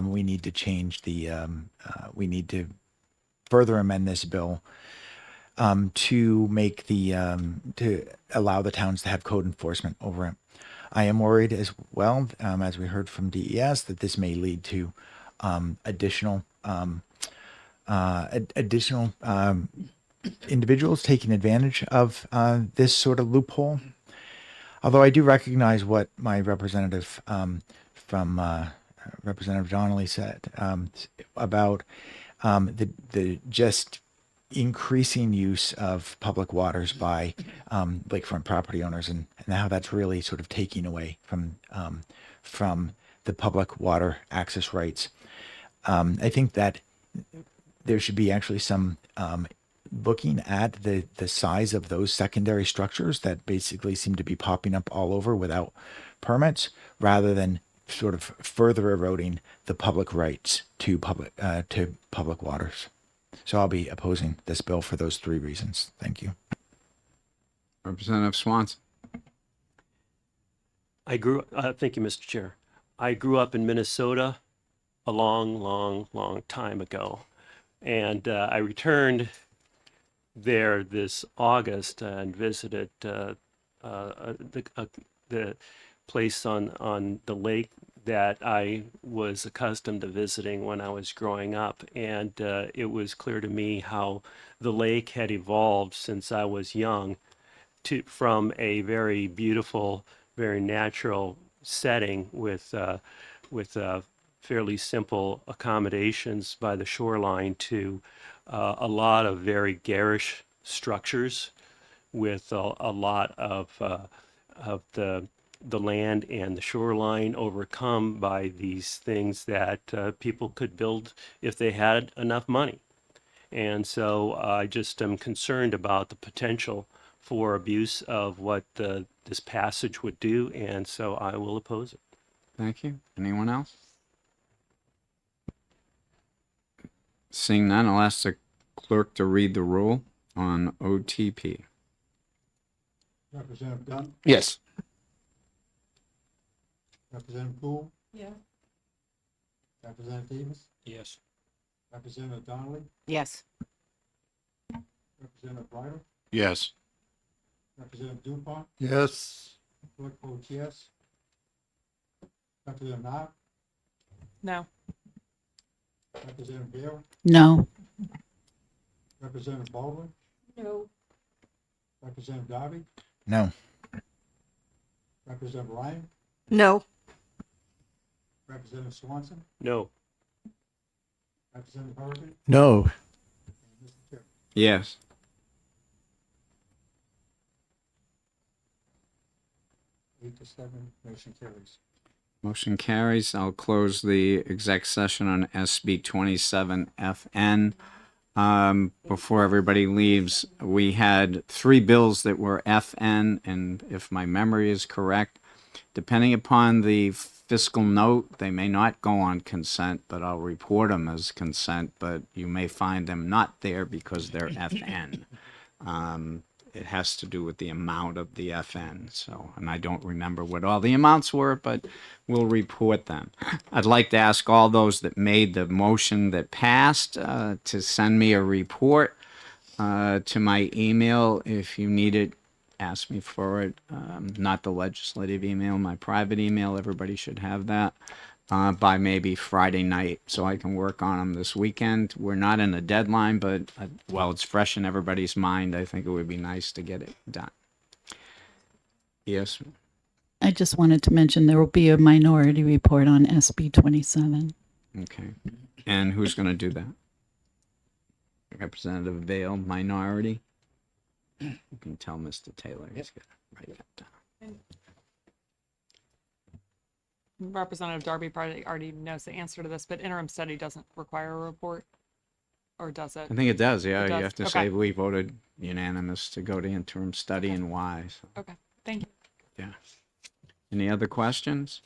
we need to change we need to further amend this bill to make to allow the towns to have code enforcement over it. I am worried as well, as we heard from DES, that this may lead to additional individuals taking advantage of this sort of loophole. Although I do recognize what my representative from Representative Donnelly said about the just increasing use of public waters by lakefront property owners, and how that's really sort of taking away from the public water access rights. I think that there should be actually some looking at the size of those secondary structures that basically seem to be popping up all over without permits, rather than sort of further eroding the public rights to public waters. So I'll be opposing this bill for those three reasons. Thank you. Representative Swanson. Thank you, Mr. Chair. I grew up in Minnesota a long time ago. And I returned there this August and visited the place on the lake that I was accustomed to visiting when I was growing up. And it was clear to me how the lake had evolved since I was young from a very beautiful, very natural setting with fairly simple accommodations by the shoreline to a lot of very garish structures with a lot of the land and the shoreline overcome by these things that people could build if they had enough money. And so I just am concerned about the potential for abuse of what this passage would do, and so I will oppose it. Thank you. Anyone else? Seeing none, I'll ask the clerk to read the rule on OTP. Representative Dunn, Yes. Representative Poole, Yeah. Representative Davis, Yes. Representative Donnelly, Yes. Representative Ryder, Yes. Representative Dupont, Yes. clerk votes yes. Representative Knott, No. Representative Vale, No. Representative Baldwin, No. Representative Darby, No. Representative Ryan, No. Representative Swanson, No. No. Yes. Motion carries. I'll close the exec session on SB 27FN. Before everybody leaves, we had 3 bills that were FN, and if my memory is correct, depending upon the fiscal note, they may not go on consent, but I'll report them as consent, but you may find them not there because they're FN. It has to do with the amount of the FN. So, and I don't remember what all the amounts were, but we'll report them. I'd like to ask all those that made the motion that passed to send me a report to my email. If you need it, ask me for it. Not the legislative email, my private email. Everybody should have that. By maybe Friday night, so I can work on them this weekend. We're not in a deadline, but while it's fresh in everybody's mind, I think it would be nice to get it done. Yes. I just wanted to mention there will be a minority report on SB 27. Okay. And who's going to do that? Representative Vale, minority. You can tell Mr. Taylor he's going to write that down. Representative Darby probably already knows the answer to this, but interim study doesn't require a report, or does it? I think it does. Yeah, It does? you have to Okay. say we voted unanimous to go to interim study and why. So, Okay, thank you. yeah. Any other questions?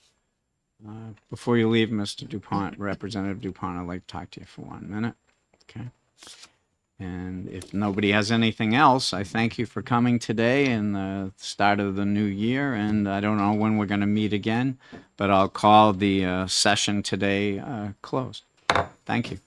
Before you leave, Mr. DuPont, Representative DuPont, I'd like to talk to you for 1 minute. Okay. And if nobody has anything else, I thank you for coming today and the start of the new year. And I don't know when we're going to meet again, but I'll call the session today closed. Thank you.